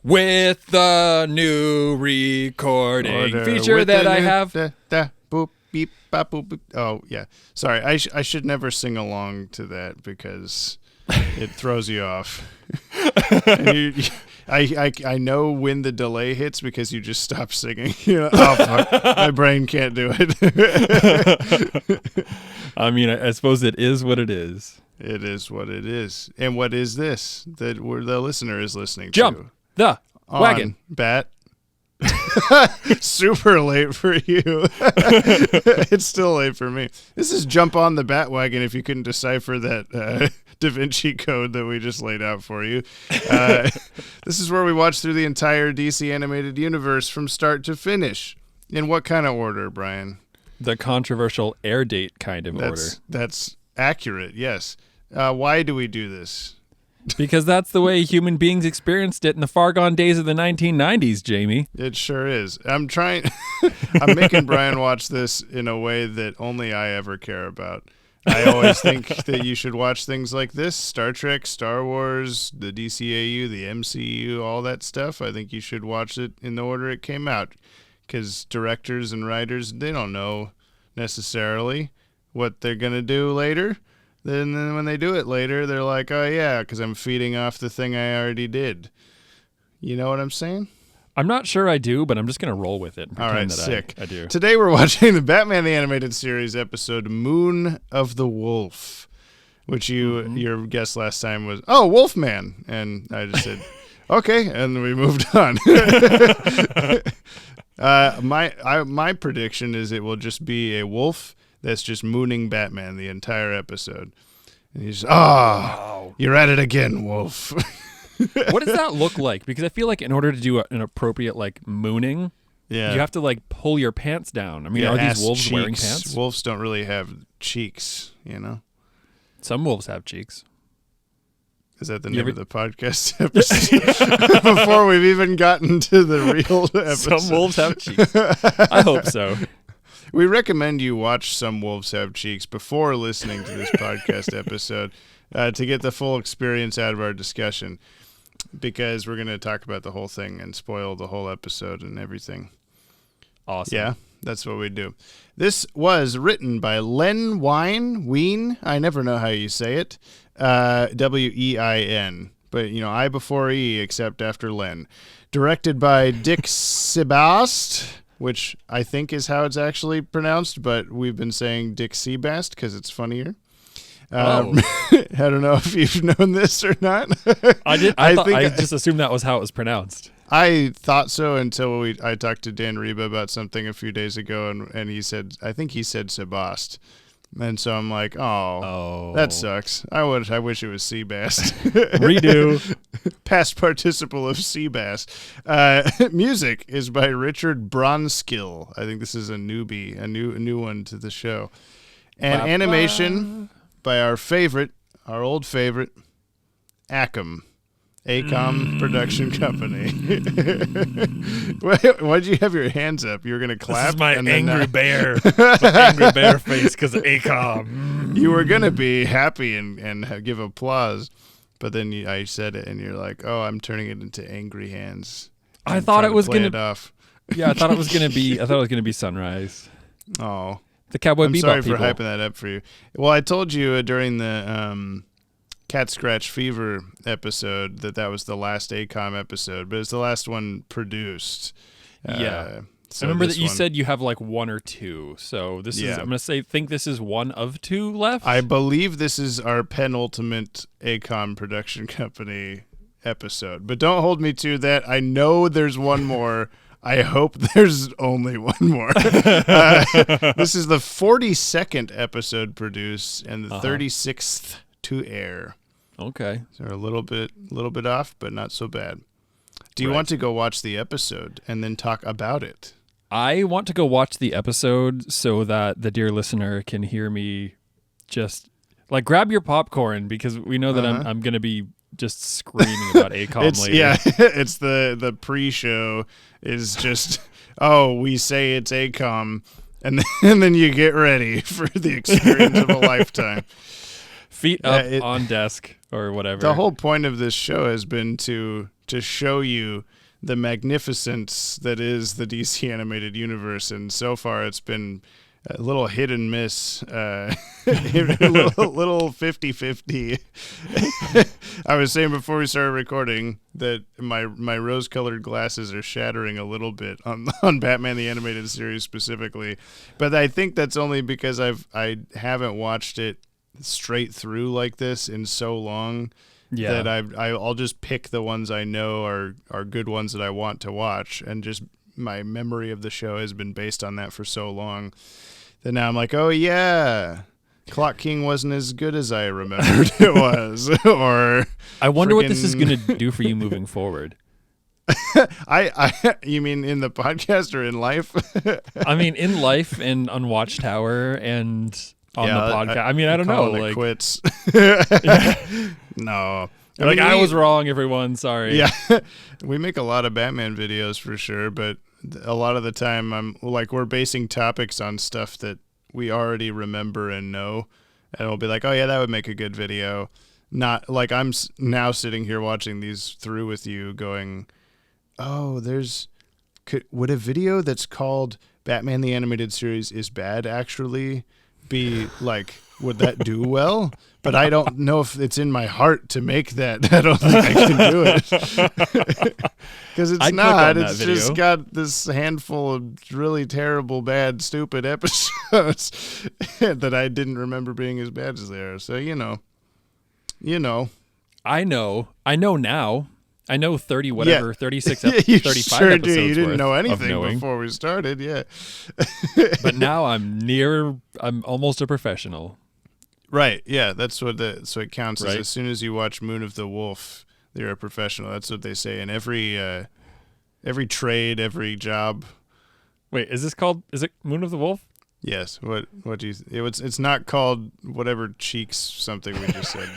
with the new recording feature that I have. Boop, beep, bop, boop, boop. Oh, yeah. Sorry, I should never sing along to that because it throws you off. I know when the delay hits because you just stop singing. Oh, fuck. My brain can't do it. I mean, I suppose it is what it is. It is what it is. And what is this that the listener is listening Jump to? the wagon. Bat. Super late for you. It's still late for me. This is Jump on the Bat-Wagon if you couldn't decipher that Da Vinci code that we just laid out for you. This is where we watch through the entire DC animated universe from start to finish. In what kind of order, Brian? The controversial airdate kind of order. That's accurate, yes. Why do we do this? Because that's the way human beings experienced it in the far gone days of the 1990s, Jamie. It sure is. I'm making Brian watch this in a way that only I ever care about. I always think that you should watch things like this, Star Trek, Star Wars, the DCAU, the MCU, all that stuff. I think you should watch it in the order it came out because directors and writers, they don't know necessarily what they're going to do later. Then when they do it later, they're like, oh, yeah, because I'm feeding off the thing I already did. You know what I'm saying? I'm not sure I do, but I'm just going to roll with it. And all right, that sick. I do. Today we're watching the Batman the Animated Series episode Moon of the Wolf, which your guess last time was, oh, Wolfman. And I just said, okay, and we moved on. My prediction is it will just be a wolf that's just mooning Batman the entire episode. And he's, wow. You're at it again, wolf. What does that look like? Because I feel like in order to do an appropriate, mooning, you have to, pull your pants down. I mean, are these wolves wearing pants? Wolves don't really have cheeks, Some wolves have cheeks. Is that the name of the podcast episode? Before we've even gotten to the real episode. Some wolves have cheeks. I hope so. We recommend you watch Some Wolves Have Cheeks before listening to this podcast episode to get the full experience out of our discussion, because we're going to talk about the whole thing and spoil the whole episode and everything. Awesome. Yeah, that's what we do. This was written by Len Wein. I never know how you say it. Wein. But, I before E except after Len. Directed by Dick Sebast, which I think is how it's actually pronounced, but we've been saying Dick Sebast because it's funnier. I don't know if you've known this or not. I just assumed that was how it was pronounced. I thought so until I talked to Dan Reba about something a few days ago, and he said, I think he said Sebast. And so I'm like, oh, that sucks. I wish it was Seabass. Redo. Past participle of Seabass. Music is by Richard Bronskill. I think this is a newbie, a new one to the show. And animation by our old favorite, Acom Production Company. Why'd you have your hands up? You were going to clap? This is my angry bear. My angry bear face because of Acom. You were going to be happy and give applause, but then I said it and you're like, oh, I'm turning it into angry hands. I thought it was going to... Yeah, I thought it was going to be Sunrise. Oh. The Cowboy Bebop sorry people. for hyping that up for you. Well, I told you during the... Cat Scratch Fever episode that was the last ACOM episode, but it's the last one produced. Yeah. So I remember that you said you have one or two. So this is, I'm going to think this is one of two left. I believe this is our penultimate ACOM Production Company episode, but don't hold me to that. I know there's one more. I hope there's only one more. This is the 42nd episode produced and the 36th to air. Okay. So a little bit off, but not so bad. Do you want to go watch the episode and then talk about it? I want to go watch the episode so that the dear listener can hear me just grab your popcorn, because we know that I'm going to be just screaming about ACOM later. Yeah, it's the pre-show is just, we say it's ACOM, and then you get ready for the experience of a lifetime. Feet up on desk or whatever. The whole point of this show has been to show you the magnificence that is the DC animated universe, and so far it's been a little hit and miss, little 50-50. I was saying before we started recording that my rose-colored glasses are shattering a little bit on Batman the Animated Series specifically, but I think that's only because I haven't watched it straight through like this in so long. Yeah. That I'll just pick the ones I know are good ones that I want to watch, and just my memory of the show has been based on that for so long. Then now I'm like, oh yeah, Clock King wasn't as good as I remembered it was. Or I wonder what this is going to do for you moving forward. You mean in the podcast or in life? I mean, in life and on Watchtower and on the podcast. I mean, I don't know. Like quits. No. I was wrong, everyone. Sorry. Yeah. We make a lot of Batman videos for sure, but a lot of the time we're basing topics on stuff that we already remember and know, and we'll be like, oh yeah, that would make a good video. Not like I'm now sitting here watching these through with you going, oh, would a video that's called Batman the Animated Series is bad actually be like, would that do well? But I don't know if it's in my heart to make that. I don't think I can do it. Because it's not. It's just got this handful of really terrible, bad, stupid episodes that I didn't remember being as bad as they are. So, you know. I know now. I know 36, 35 you episodes sure do. You didn't know anything before we started, yeah. But now I'm almost a professional. Right, yeah, so it counts. Right? As soon as you watch Moon of the Wolf, you're a professional. That's what they say in every trade, every job. Wait, is it Moon of the Wolf? Yes. What do you? It's not called whatever cheeks something we just said.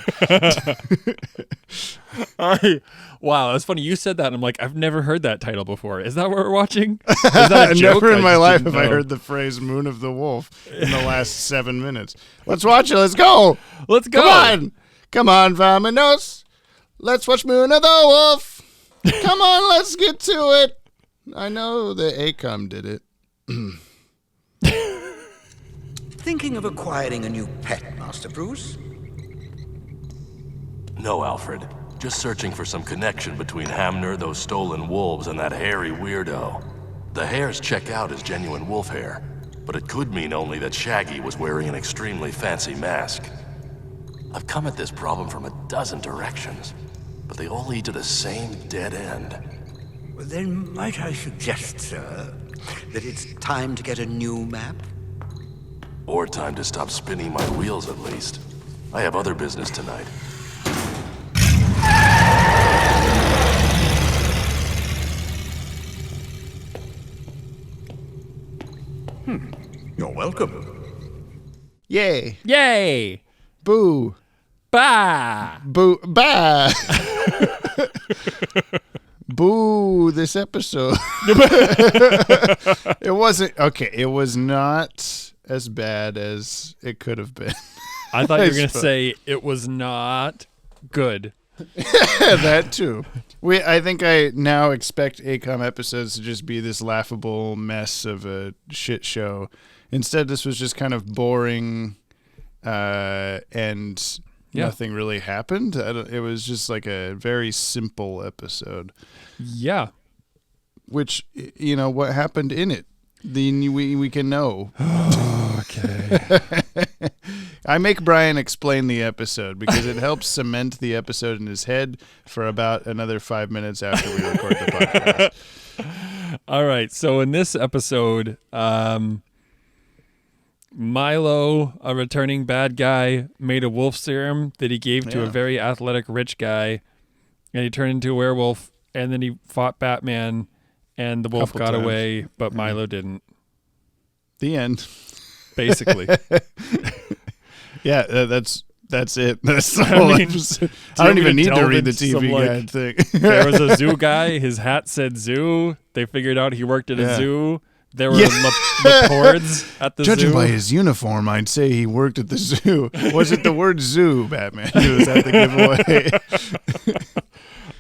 Wow, that's funny. You said that, and I'm like, I've never heard that title before. Is that what we're watching? Is that a joke? Never in my life have I heard the phrase "Moon of the Wolf" in the last 7 minutes. Let's watch it. Let's go. Let's go. Come on, Vamanos. Let's watch Moon of the Wolf. Come on, let's get to it. I know the ACOM did it. Thinking of acquiring a new pet, Master Bruce? No, Alfred. Just searching for some connection between Hamner, those stolen wolves, and that hairy weirdo. The hairs check out as genuine wolf hair, but it could mean only that Shaggy was wearing an extremely fancy mask. I've come at this problem from a dozen directions, but they all lead to the same dead end. Well, then might I suggest, sir, that it's time to get a new map? Or time to stop spinning my wheels, at least. I have other business tonight. You're welcome. Yay. Yay. Boo. Bah. Boo. Bah. Boo, this episode. It wasn't, okay, it was not as bad as it could have been. I thought you were going to say it was not good. That too. I think I now expect ACOM episodes to just be this laughable mess of a shit show. Instead, this was just kind of boring, and nothing really happened. It was just like a very simple episode. Yeah. Which, what happened in it? We can know. Okay. I make Brian explain the episode because it helps cement the episode in his head for about another 5 minutes after we record the podcast. All right. So in this episode, Milo, a returning bad guy, made a wolf serum that he gave to a very athletic rich guy, and he turned into a werewolf, and then he fought Batman, and the wolf got away, but Milo didn't. The end. Basically. Yeah, that's it. That's the whole episode. I don't even need to read the TV guide thing. There was a zoo guy. His hat said zoo. They figured out he worked at a zoo. There were Laportes at the Judging zoo. by his uniform, I'd say he worked at the zoo. Was it the word zoo, Batman? Was that the giveaway?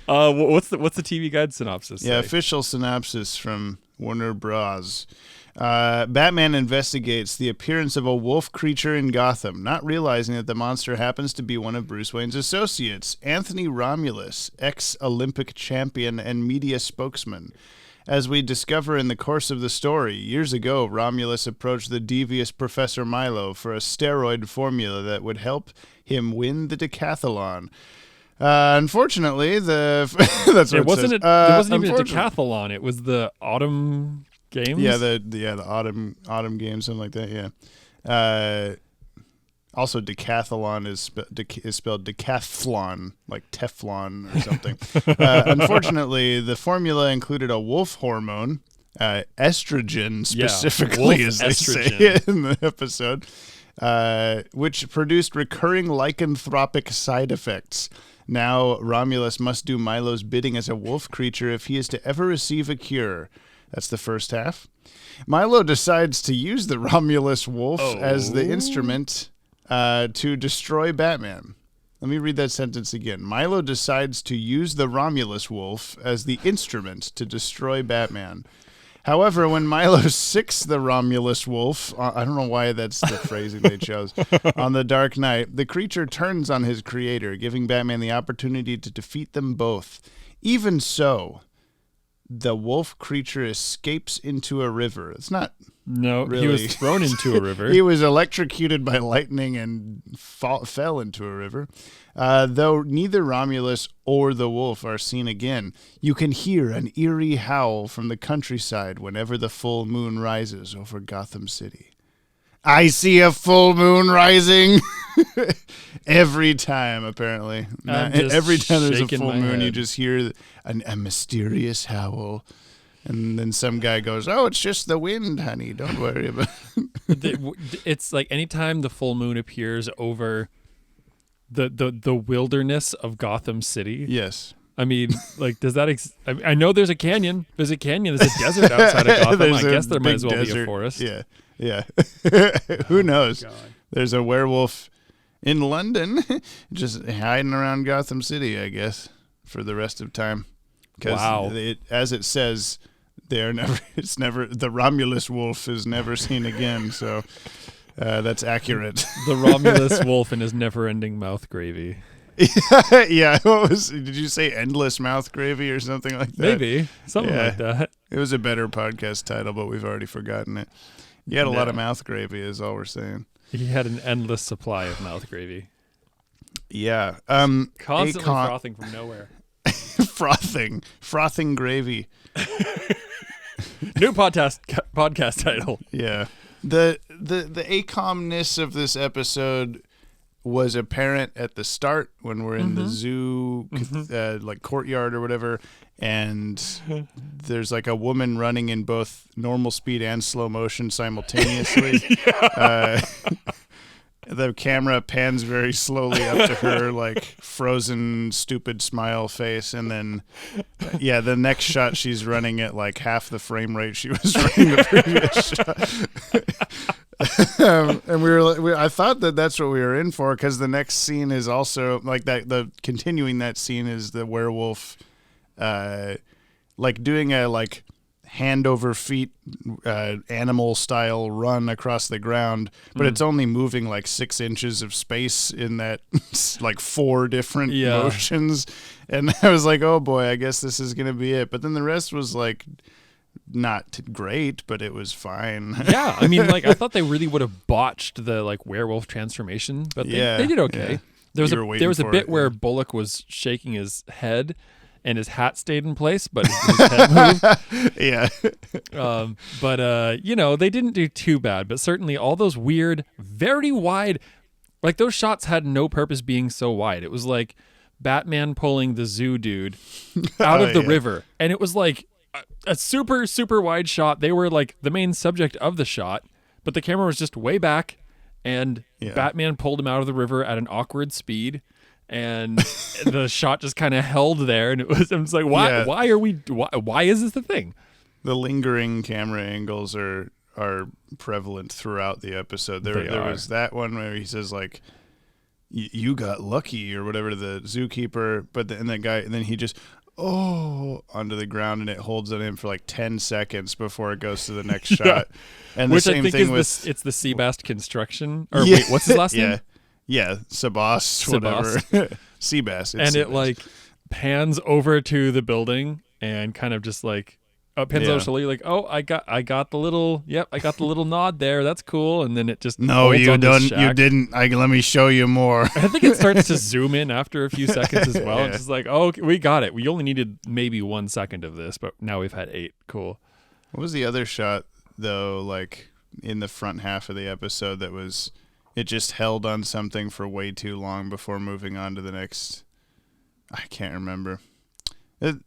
What's the TV Guide synopsis? Yeah, say? official synopsis from Warner Bros. Batman investigates the appearance of a wolf creature in Gotham, not realizing that the monster happens to be one of Bruce Wayne's associates, Anthony Romulus, ex-Olympic champion and media spokesman. As we discover in the course of the story, years ago, Romulus approached the devious Professor Milo for a steroid formula that would help him win the decathlon. Unfortunately, that's what it wasn't. says. It wasn't even a decathlon. It was the autumn games. Yeah, the autumn games, something like that. Yeah. Also, decathlon is spelled decathlon, like Teflon or something. Unfortunately, the formula included a wolf hormone, estrogen specifically, as they say in the episode, which produced recurring lycanthropic side effects. Now, Romulus must do Milo's bidding as a wolf creature if he is to ever receive a cure. That's the first half. Milo decides to use the Romulus wolf as the instrument to destroy Batman. Let me read that sentence again. Milo decides to use the Romulus wolf as the instrument to destroy Batman. However, when Milo sicks the Romulus wolf, I don't know why that's the phrasing they chose, on the Dark Knight, the creature turns on his creator, giving Batman the opportunity to defeat them both. Even so, the wolf creature escapes into a river. It's not really. He was thrown into a river. He was electrocuted by lightning and fell into a river. Though neither Romulus or the wolf are seen again, you can hear an eerie howl from the countryside whenever the full moon rises over Gotham City. I see a full moon rising. Every time, apparently. Every time there's a full moon, you just hear a mysterious howl. And then some guy goes, "Oh, it's just the wind, honey. Don't worry about it." It's like anytime the full moon appears over the wilderness of Gotham City. Yes. I mean, like, does that? I know there's a canyon. There's a canyon. There's a desert outside of Gotham. I guess there might as well be a forest. Yeah. Yeah. Who knows? God. There's a werewolf in London just hiding around Gotham City, I guess, for the rest of time. Wow. As it says, the Romulus wolf is never seen again. So that's accurate. The Romulus wolf and his never-ending mouth gravy. Yeah. Did you say endless mouth gravy or something like that? Maybe. Something like that. It was a better podcast title, but we've already forgotten it. You had a lot of mouth gravy is all we're saying. He had an endless supply of mouth gravy. Yeah. Constantly frothing from nowhere. Frothing gravy. New podcast title. Yeah. The ACOM-ness of this episode was apparent at the start when we're in the zoo, like courtyard or whatever, and there's like a woman running in both normal speed and slow motion simultaneously. The camera pans very slowly up to her, like frozen, stupid smile face, and then, the next shot she's running at like half the frame rate she was running the previous shot. And I thought that's what we were in for, because the next scene is also like that. The continuing that scene is the werewolf, like doing a like hand over feet animal style run across the ground, but it's only moving like 6 inches of space in that like 4 different motions. And I was like, oh boy, I guess this is gonna be it. But then the rest was like not great, but it was fine. Yeah, I mean, like I thought they really would have botched the like werewolf transformation, but they did okay. Yeah. There was a bit where Bullock was shaking his head and his hat stayed in place, but his head moved. Yeah. They didn't do too bad, but certainly all those weird, very wide, like those shots had no purpose being so wide. It was like Batman pulling the zoo dude out of the river, and it was like a super, super wide shot. They were like the main subject of the shot, but the camera was just way back, and Batman pulled him out of the river at an awkward speed. And the shot just kind of held there, and I was like, why is this the thing? The lingering camera angles are prevalent throughout the episode. There was that one where he says like, "You got lucky" or whatever to the zookeeper, but then he just onto the ground, and it holds on him for like 10 seconds before it goes to the next shot. And which the same I think thing is it's the Seabass Construction. Or wait, what's his last name? Yeah, Seabass, whatever. Seabass. And Seabass. it like pans over to the building and kind of just like pins over slowly, like, oh, I got the little nod there. That's cool. And then it just you didn't. Let me show you more. I think it starts to zoom in after a few seconds as well. It's just like, oh, okay, we got it. We only needed maybe 1 second of this, but now we've had 8. Cool. What was the other shot though? Like in the front half of the episode, it just held on something for way too long before moving on to the next. I can't remember.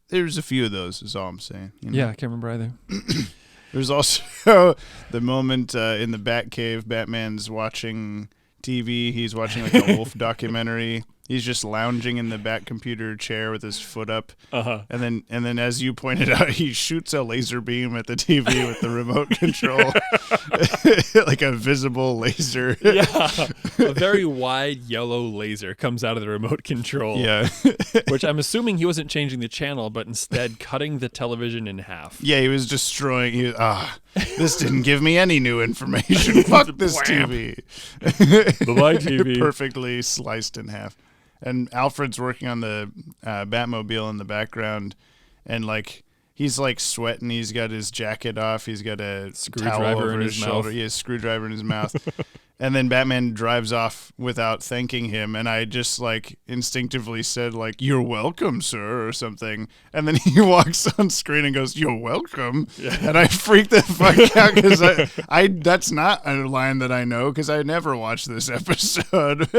There's a few of those, is all I'm saying. You know? Yeah, I can't remember either. There's also the moment in the Batcave, Batman's watching TV. He's watching like a wolf documentary. He's just lounging in the Bat computer chair with his foot up. And then as you pointed out, he shoots a laser beam at the TV with the remote control. Like a visible laser. Yeah. A very wide yellow laser comes out of the remote control. Yeah. Which I'm assuming he wasn't changing the channel, but instead cutting the television in half. Yeah, he was destroying. This didn't give me any new information. Fuck this TV. Bye-bye, TV. Perfectly sliced in half. And Alfred's working on the Batmobile in the background, and like he's like sweating. He's got his jacket off. He's got a towel over his shoulder. He has a screwdriver in his mouth. And then Batman drives off without thanking him, and I just like instinctively said like, "You're welcome, sir," or something. And then he walks on screen and goes, "You're welcome," and I freaked the fuck out because I that's not a line that I know because I never watched this episode.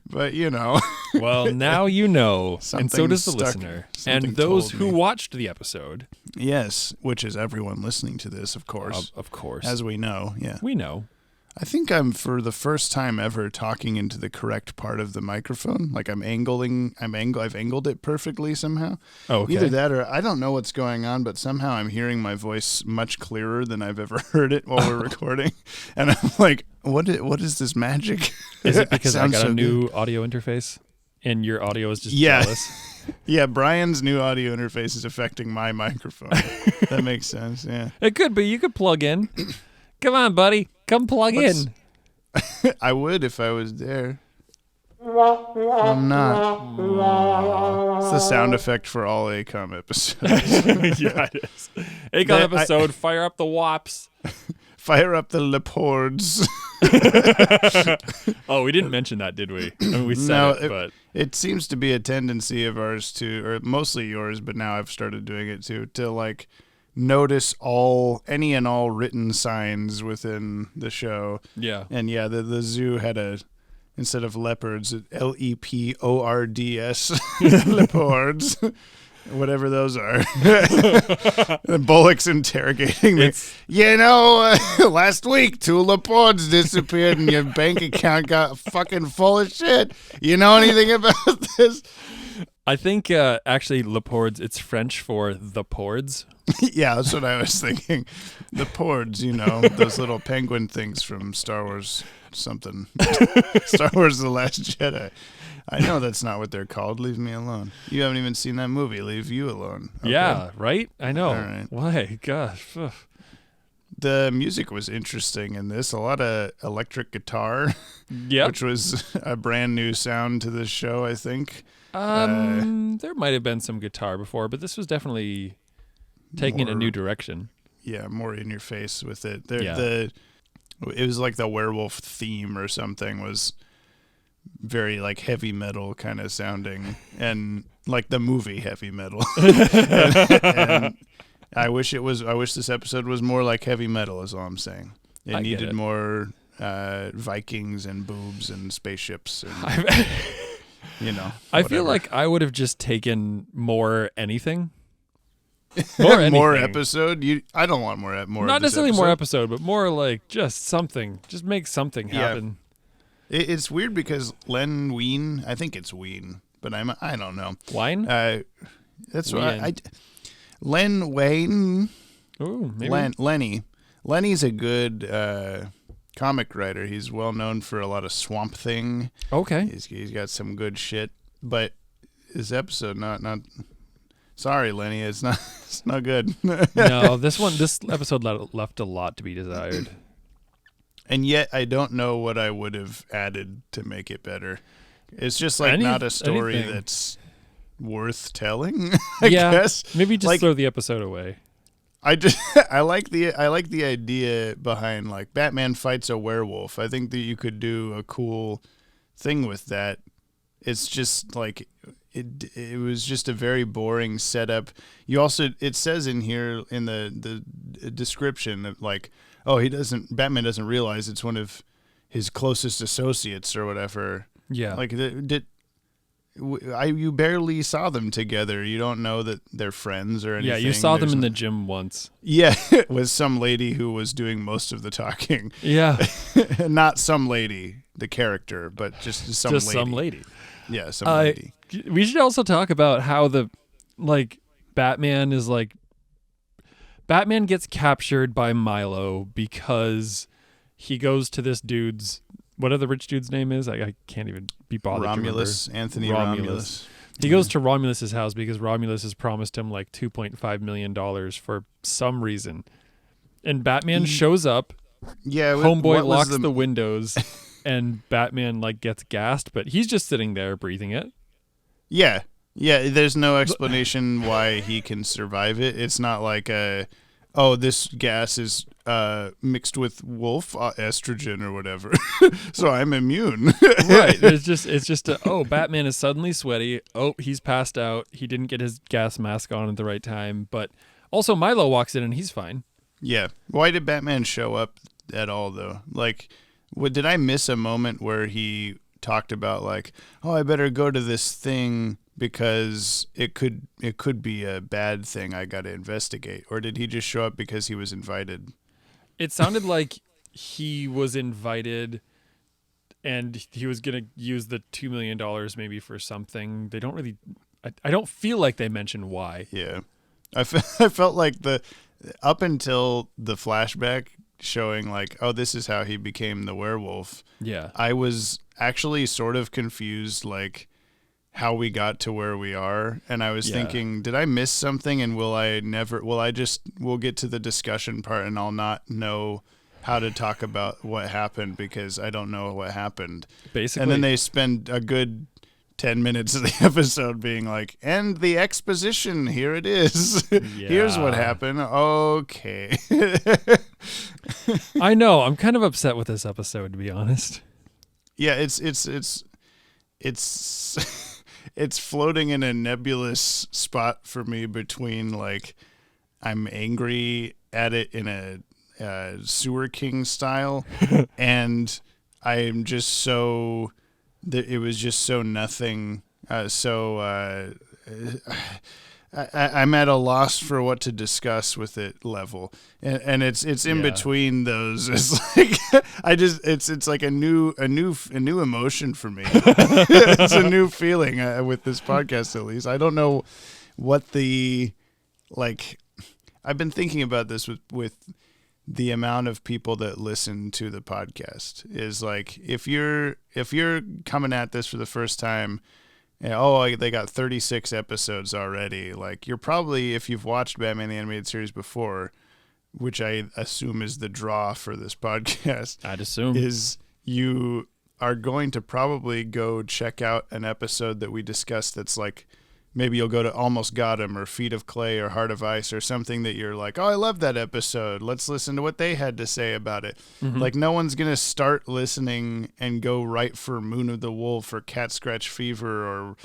But you know, well, now you know, and so does the stuck, listener, and those who watched the episode. Yes, which is everyone listening to this, of course, of course, as we know. Yeah, we know. I think I'm for the first time ever talking into the correct part of the microphone. Like I've angled it perfectly somehow. Oh, okay. Either that or I don't know what's going on, but somehow I'm hearing my voice much clearer than I've ever heard it while we're recording. And I'm like, what is this magic? Is it because I got a new audio interface and your audio is just jealous? Yeah, Brian's new audio interface is affecting my microphone. That makes sense, yeah. It could be. You could plug in. Come on, buddy. Come plug in. I would if I was there. I'm not. It's the sound effect for all ACOM episodes. Yeah, it is. ACOM episode, fire up the wops. Fire up the Lepords. Oh, we didn't mention that, did we? I mean, we said but... It seems to be a tendency of ours to, or mostly yours, but now I've started doing it too, to like notice any and all written signs within the show. Yeah. And yeah, the zoo had instead of leopards, Lepords, leopards, whatever those are. And Bullock's interrogating me. Last week 2 leopards disappeared and your bank account got fucking full of shit. You know anything about this? I think actually leopards, it's French for the pords. Yeah, that's what I was thinking. The pords, those little penguin things from Star Wars something. Star Wars The Last Jedi. I know that's not what they're called. Leave me alone. You haven't even seen that movie. Leave you alone. Okay. Yeah, right? I know. All right. Why? Gosh. Ugh. The music was interesting in this. A lot of electric guitar, which was a brand new sound to this show, I think. There might have been some guitar before, but this was definitely taking a new direction. Yeah, more in your face with it. It was like the werewolf theme or something was very like heavy metal kind of sounding, and like the movie heavy metal. and I wish this episode was more like heavy metal, is all I'm saying. It needed more Vikings and boobs and spaceships and I feel like I would have just taken more anything. More episode? I don't want more not necessarily more episode, but more like just something. Just make something happen. It's weird because Len Wein, I think it's Wein, but I don't know. Wine? That's right. Len Wein. Oh, maybe. Lenny. Lenny's a good comic writer. He's well known for a lot of Swamp Thing. Okay. He's got some good shit, but his episode not. Sorry, Lenny, it's not good. No, this episode left a lot to be desired. And yet, I don't know what I would have added to make it better. It's just like not a story that's worth telling. I guess maybe just throw the episode away. I like the idea behind like Batman fights a werewolf. I think that you could do a cool thing with that. It's just like it was just a very boring setup. It says in here in the description that like, Batman doesn't realize it's one of his closest associates or whatever. Yeah. Like you barely saw them together. You don't know that they're friends or anything. Yeah, you saw them in the gym once. Yeah, with some lady who was doing most of the talking. Yeah. Not some lady, the character, but just some lady. Some lady. Yeah, some lady. We should also talk about how Batman gets captured by Milo because he goes to this dude's, what the rich dude's name is? I can't even be bothered Romulus, to remember. Anthony Romulus. He goes to Romulus's house because Romulus has promised him like $2.5 million for some reason. And Batman shows up. Yeah, Homeboy locks the windows and Batman gets gassed, but he's just sitting there breathing it. Yeah. Yeah, there's no explanation why he can survive it. It's not like this gas is mixed with wolf estrogen or whatever, so I'm immune. Right. It's just Batman is suddenly sweaty. Oh, he's passed out. He didn't get his gas mask on at the right time. But also Milo walks in and he's fine. Yeah. Why did Batman show up at all though? Did I miss a moment where he talked about I better go to this thing because it could be a bad thing I got to investigate? Or did he just show up because he was invited? It sounded like he was invited and he was going to use the $2 million maybe for something. They don't really, I don't feel like they mentioned why. Yeah. I felt like up until the flashback showing this is how he became the werewolf. Yeah. I was actually sort of confused how we got to where we are, and I was thinking, did I miss something, and we'll get to the discussion part and I'll not know how to talk about what happened because I don't know what happened. Basically. And then they spend a good 10 minutes of the episode being and the exposition, here it is. Yeah. Here's what happened. Okay. I know, I'm kind of upset with this episode, to be honest. Yeah, it's floating in a nebulous spot for me between I'm angry at it in a Sewer King style and I'm just so it was just so nothing. I'm at a loss for what to discuss with it level, and it's in between those. It's it's like a new emotion for me. It's a new feeling with this podcast. At least I don't know what I've been thinking about this with the amount of people that listen to the podcast is if you're coming at this for the first time. Yeah, they got 36 episodes already. You're probably, if you've watched Batman the Animated Series before, which I assume is the draw for this podcast. I'd assume. Is you are going to probably go check out an episode that we discussed that's maybe you'll go to Almost Got Him or Feet of Clay or Heart of Ice or something that you're I love that episode. Let's listen to what they had to say about it. Mm-hmm. No one's going to start listening and go right for Moon of the Wolf or Cat Scratch Fever or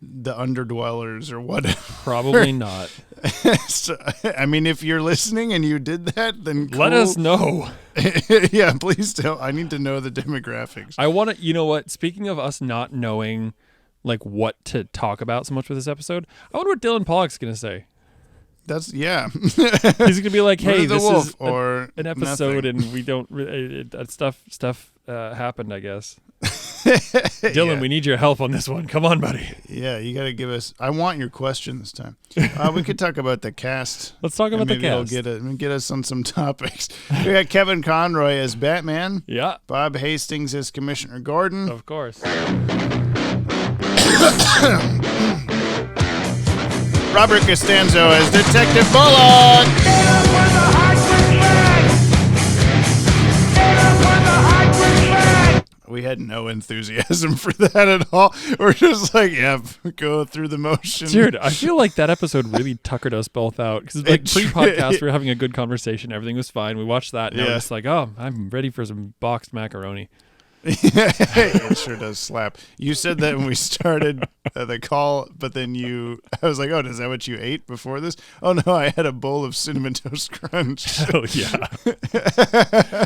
The Underdwellers or whatever. Probably not. So, I mean, if you're listening and you did that, then cool. Let us know. Yeah, please tell. I need to know the demographics. I want to, you know what? Speaking of us not knowing what to talk about so much with this episode, I wonder what Dylan Pollock's gonna say. He's gonna be hey, this is an episode nothing. and we don't stuff happened, I guess. Dylan, we need your help on this one. Come on, buddy. Yeah, you got to give us. I want your question this time. We could talk about the cast. Let's talk about the cast. It'll get us on some topics. We got Kevin Conroy as Batman. Yeah. Bob Hastings as Commissioner Gordon. Of course. Robert Costanzo as Detective Bullock. We had no enthusiasm for that at all. We're just like, go through the motion. Dude, I feel like that episode really tuckered us both out. Because like pre-podcast, we were having a good conversation. Everything was fine. We watched that. And I was just like, oh, I'm ready for some boxed macaroni. It sure does slap. You said that when we started the call, but then I was like, oh, is that what you ate before this? Oh, no, I had a bowl of Cinnamon Toast Crunch. Oh, yeah.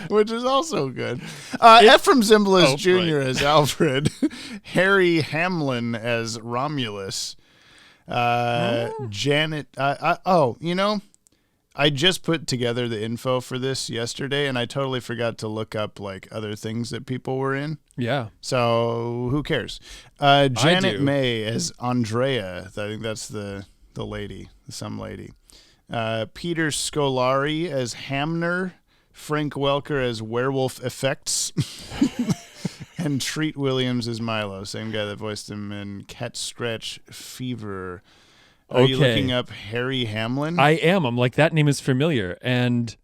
Which is also good. Ephraim Zimbalist Jr. as Alfred. Harry Hamlin as Romulus. Janet. I just put together the info for this yesterday, and I totally forgot to look up like other things that people were in. Yeah. So who cares? Janet May as Andrea. I think that's the lady, some lady. Peter Scolari as Hamner. Frank Welker as Werewolf Effects. And Treat Williams as Milo, same guy that voiced him in Cat Scratch Fever. Are you looking up Harry Hamlin? I am. I'm like, that name is familiar. And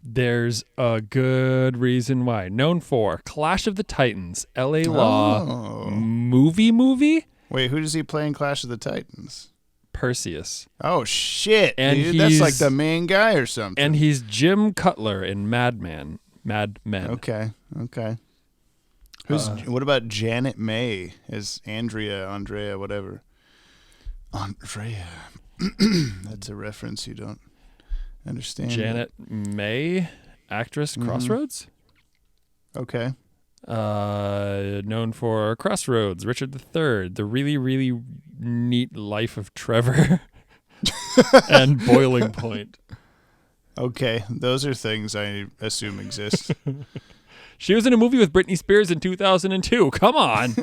there's a good reason why. Known for Clash of the Titans, L.A. Law, movie? Wait, who does he play in Clash of the Titans? Perseus. Oh, shit, and dude. That's like the main guy or something. And he's Jim Cutler in Mad Men. Okay. What about Janet May as Andrea, whatever? Andrea. That's a reference you don't understand. Janet May, actress, Crossroads. Okay. Known for Crossroads, Richard III, The Really, Really Neat Life of Trevor, and Boiling Point. Okay, those are things I assume exist. She was in a movie with Britney Spears in 2002. Come on.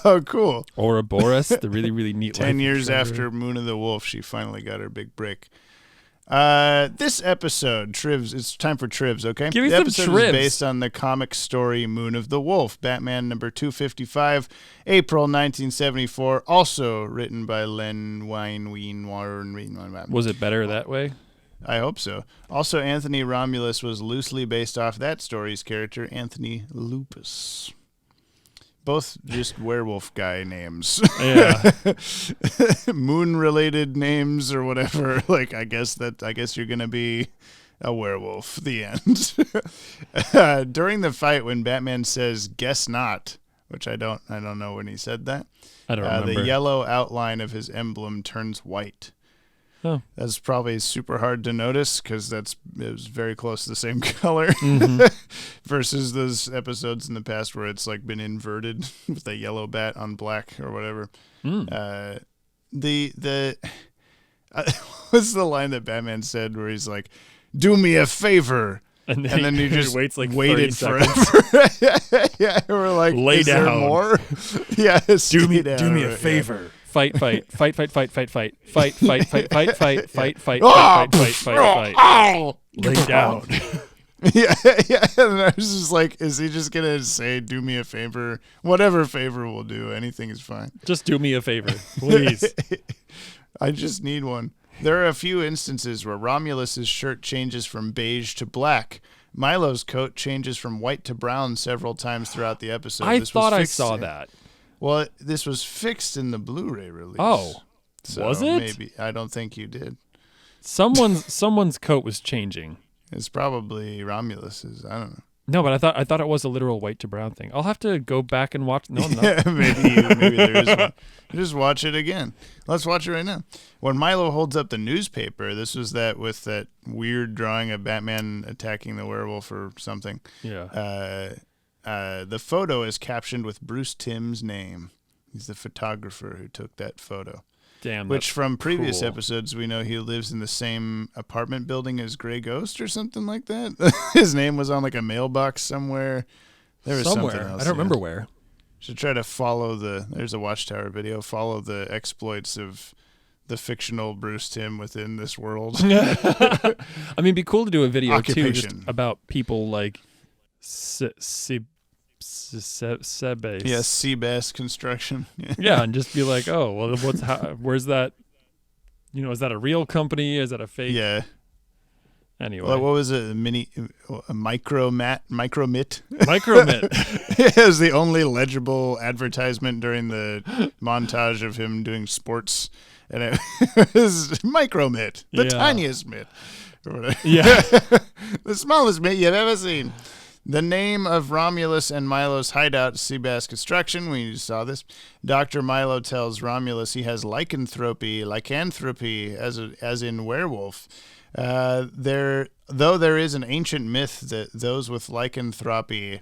Oh, cool. Ouroboros, The Really, Really Neat Life 10 years after Moon of the Wolf, she finally got her big break. This episode, Trivs, it's time for Trivs, okay? Give me the some episode Trivs. is based on the comic story Moon of the Wolf, Batman number 255, April 1974, also written by Len Wein. Was it better that way? I hope so. Also, Anthony Romulus was loosely based off that story's character, Anthony Lupus. Both just werewolf guy names. Yeah. Moon-related names or whatever. Like, I guess you're going to be a werewolf. The end. During the fight, when Batman says, "Guess not," which I don't know when he said that. I don't remember. The yellow outline of his emblem turns white. Oh. That's probably super hard to notice because it was very close to the same color versus those episodes in the past where it's like been inverted with a yellow bat on black or whatever. What's the line that Batman said where he's like, "Do me a favor," and then he just waits like waited 30 forever. Yeah, we're like, lay is down. there more? Yeah, do me a favor. Yeah. Fight. Lay down. Yeah. And I was just like, is he just gonna say, "Do me a favor"? Whatever favor will do. Anything is fine. Just do me a favor, please. I just need one. There are a few instances where Romulus's shirt changes from beige to black. Milo's coat changes from white to brown several times throughout the episode. I thought I saw that. Well, this was fixed in the Blu-ray release. Oh, so was it? Maybe. I don't think you did. Someone's coat was changing. It's probably Romulus's. I don't know. No, but I thought it was a literal white to brown thing. I'll have to go back and watch. No, maybe there is one. Just watch it again. Let's watch it right now. When Milo holds up the newspaper, this was that with that weird drawing of Batman attacking the werewolf or something. Yeah. The photo is captioned with Bruce Timm's name. He's the photographer who took that photo. Damn. Which from previous cool. episodes, we know he lives in the same apartment building as Grey Ghost or something like that. His name was on like a mailbox somewhere. There was something else. I don't remember where. Should try to follow there's a Watchtower video, follow the exploits of the fictional Bruce Timm within this world. I mean, it'd be cool to do a video too, just Occupation. about people like Seabass. Yeah, Seabass Construction. Yeah, and just be like, oh, well, where's that? Is that a real company? Is that a fake? Yeah. Anyway, What was it? A Micromit? Micromit. It was the only legible advertisement during the montage of him doing sports, and it was Micromit, the tiniest mitt, or whatever. Yeah, the smallest mitt you've ever seen. The name of Romulus and Milo's hideout, Seabass Construction. We saw this. Dr. Milo tells Romulus he has lycanthropy, as in werewolf. Though there is an ancient myth that those with lycanthropy,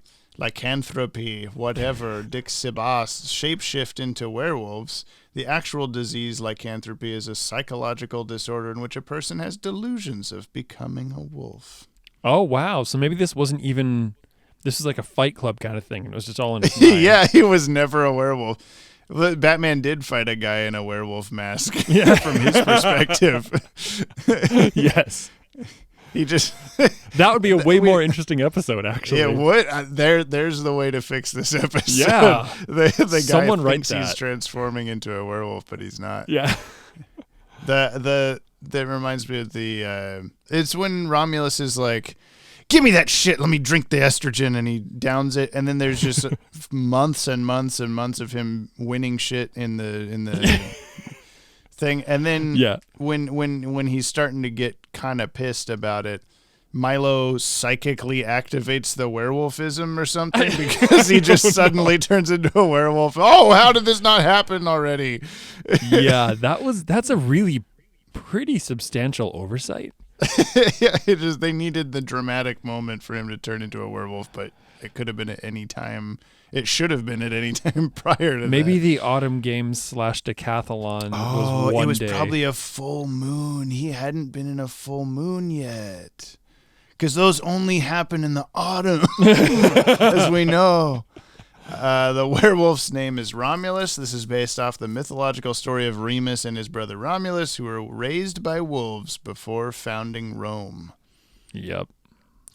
whatever, Dixibas, shapeshift into werewolves, the actual disease lycanthropy is a psychological disorder in which a person has delusions of becoming a wolf. Oh, wow. So maybe this wasn't even... This is like a Fight Club kind of thing. It was just all in his mind. Yeah, he was never a werewolf. Batman did fight a guy in a werewolf mask from his perspective. Yes. He just... That would be a way more interesting episode, actually. Yeah, what? There's the way to fix this episode. Yeah. The guy Someone write thinks he's that. transforming into a werewolf, but he's not. Yeah. That reminds me of the... it's when Romulus is like, give me that shit, let me drink the estrogen, and he downs it, and then there's just months and months and months of him winning shit in the thing, and then when he's starting to get kind of pissed about it, Milo psychically activates the werewolfism or something because he just suddenly turns into a werewolf. Oh, how did this not happen already? Yeah, that's a really pretty substantial oversight. Yeah, they needed the dramatic moment for him to turn into a werewolf, but it could have been at any time. It should have been at any time prior to Maybe that. the Autumn Games /Decathlon was one day. It was probably a full moon. He hadn't been in a full moon yet. Because those only happen in the autumn, as we know. The werewolf's name is Romulus. This is based off the mythological story of Remus and his brother Romulus, who were raised by wolves before founding Rome. Yep.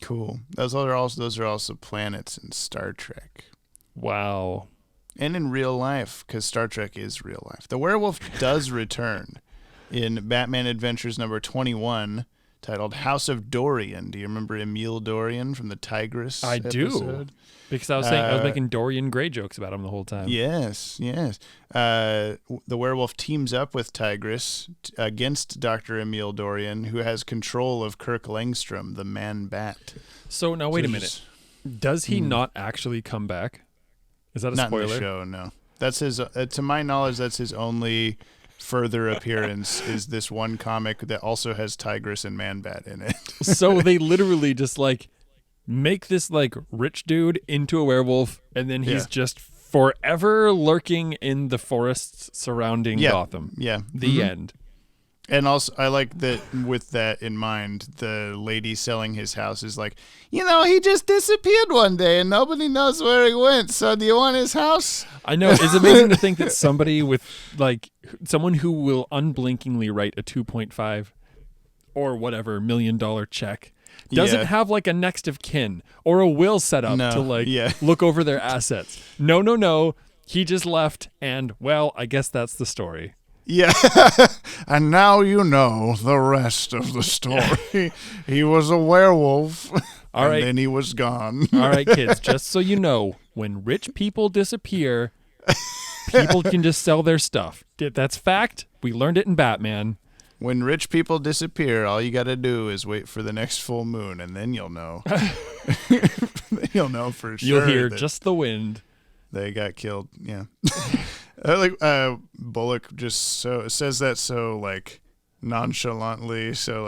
Cool. Those are also planets in Star Trek. Wow. And in real life, because Star Trek is real life. The werewolf does return in Batman Adventures number 21, titled House of Dorian. Do you remember Emil Dorian from the Tigress episode? Do. Because I was making Dorian Gray jokes about him the whole time. Yes. The werewolf teams up with Tigress against Dr. Emil Dorian, who has control of Kirk Langstrom, the Man-Bat. So now wait a minute. Does he not actually come back? Is that a Not spoiler? in the show, no. That's his. To my knowledge, that's his only further appearance. Is this one comic that also has Tigress and Man-Bat in it? So they literally just make this rich dude into a werewolf, and then he's just forever lurking in the forests surrounding Gotham. Yeah. The end. And also, I like that with that in mind, the lady selling his house is like, he just disappeared one day and nobody knows where he went. So do you want his house? I know. It's amazing to think that somebody with someone who will unblinkingly write a 2.5 or whatever $1 million check doesn't have a next of kin or a will set up to look over their assets. No. He just left, and well, I guess that's the story. Yeah. And now you know the rest of the story. He was a werewolf. All right. And then he was gone. All right, kids, just so you know, when rich people disappear, people can just sell their stuff. That's fact. We learned it in Batman. When rich people disappear, all you got to do is wait for the next full moon, and then you'll know. Then you'll know for sure. You'll hear just the wind. They got killed. Yeah. Bullock just says that so nonchalantly. So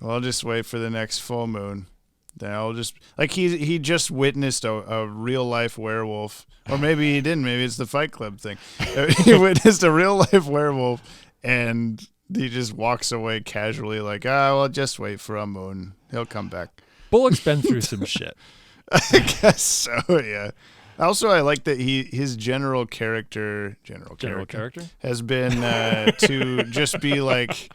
I'll just wait for the next full moon. Then I'll just he just witnessed a real life werewolf, or maybe he didn't. Maybe it's the Fight Club thing. He witnessed a real life werewolf, and he just walks away casually, well, just wait for a moon. He'll come back. Bullock's been through some shit. I guess so. Yeah. Also, I like that his general character has been to just be like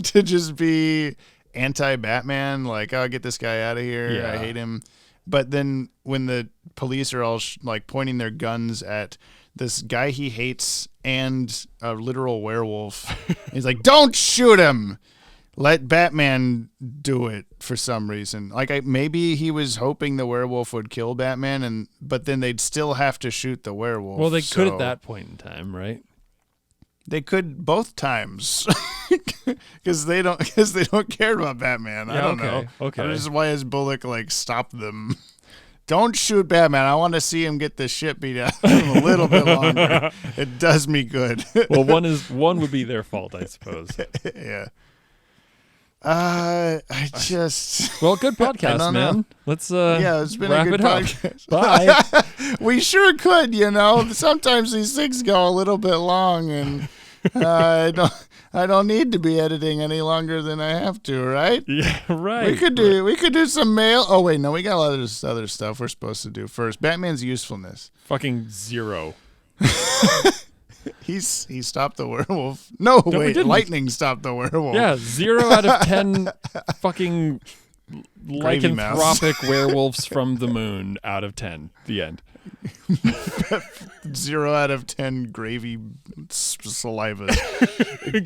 to just be anti-Batman, like, oh, get this guy out of here. Yeah. I hate him. But then when the police are all like pointing their guns at this guy he hates and a literal werewolf, he's like, don't shoot him. Let Batman do it for some reason. Like, maybe he was hoping the werewolf would kill Batman, but then they'd still have to shoot the werewolf. Well, they could at that point in time, right? They could both times, because they don't care about Batman. Yeah, I don't know. Okay. This is why his Bullock like stopped them. Don't shoot Batman. I want to see him get the shit beat out of him a little bit longer. It does me good. Well, one would be their fault, I suppose. Yeah. I just. Well, good podcast, man. Know. Let's it's been wrap a good it up. podcast. Bye. We sure could, Sometimes these things go a little bit long, and I don't need to be editing any longer than I have to, right? Yeah, right. We could do some mail. Oh wait, no, we got a lot of this other stuff we're supposed to do first. Batman's usefulness. Fucking 0. He stopped the werewolf. No, wait, lightning stopped the werewolf. Yeah, 0 out of 10 fucking Gravy mouse. lycanthropic werewolves from the moon out of 10. The end. 0 out of 10 gravy saliva.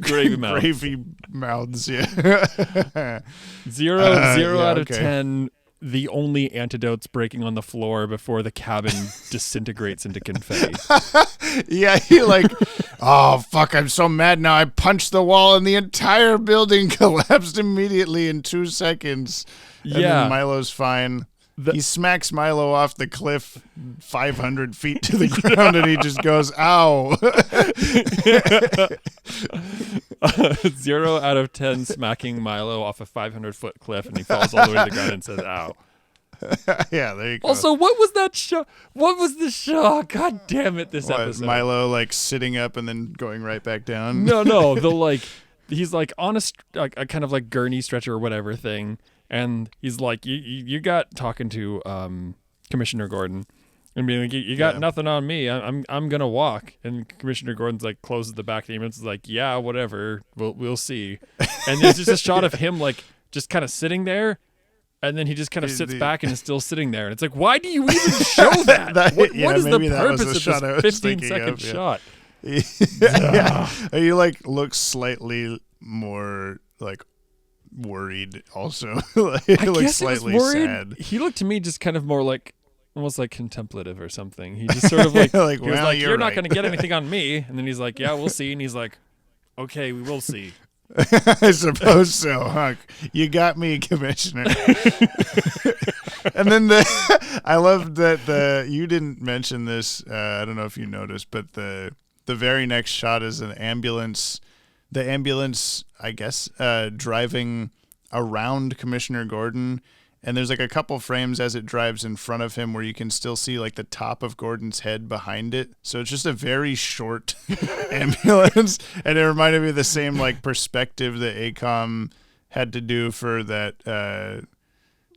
Gravy mouth. Gravy mouths, yeah. 0 out of 10. The only antidotes breaking on the floor before the cabin disintegrates into confetti. Yeah, he like, oh, fuck, I'm so mad now. I punched the wall and the entire building collapsed immediately in 2 seconds. And then Milo's fine. He smacks Milo off the cliff 500 feet to the ground and he just goes, ow. 0 out of 10 smacking Milo off a 500-foot cliff and he falls all the way to the ground and says, ow. Yeah, there you go. Also, what was that shot? What was the shot? God damn it, this episode. Milo like sitting up and then going right back down? No, he's like on a kind of like gurney stretcher or whatever thing. And he's like, you got talking to Commissioner Gordon and being like, you got nothing on me. I'm gonna walk. And Commissioner Gordon's like closes the back of the ambulance. Is like, yeah, whatever. We'll see. And there's just a shot of him like just kind of sitting there, and then he just kind of sits back and is still sitting there. And it's like, why do you even show that? What is the purpose of this 15-second shot? Yeah. He like looks slightly more like worried also. He looks slightly sad. He looked to me just kind of more like almost like contemplative or something. He just sort of like, like he was like, you're not going to get anything on me. And then he's like, yeah, we'll see. And he's like, okay, we will see. I suppose so, Hunk. You got me, Commissioner. And then I love that you didn't mention this. I don't know if you noticed, but the very next shot is an ambulance. The ambulance, I guess, driving around Commissioner Gordon, and there's like a couple frames as it drives in front of him where you can still see like the top of Gordon's head behind it. So it's just a very short ambulance, and it reminded me of the same like perspective that ACOM had to do for that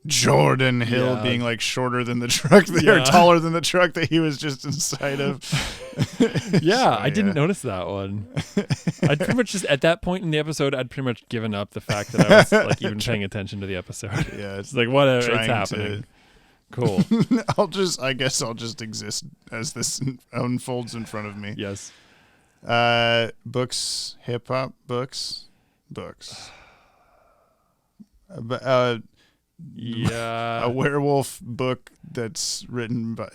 Jordan Hill being like shorter than the truck there, taller than the truck that he was just inside of. I didn't notice that one. I'd pretty much just at that point in the episode, I'd pretty much given up the fact that I was like even paying attention to the episode. Yeah, it's like whatever, it's happening. Cool. I guess I'll just exist as this unfolds in front of me. Yes. Books, hip hop books. A werewolf book that's written by,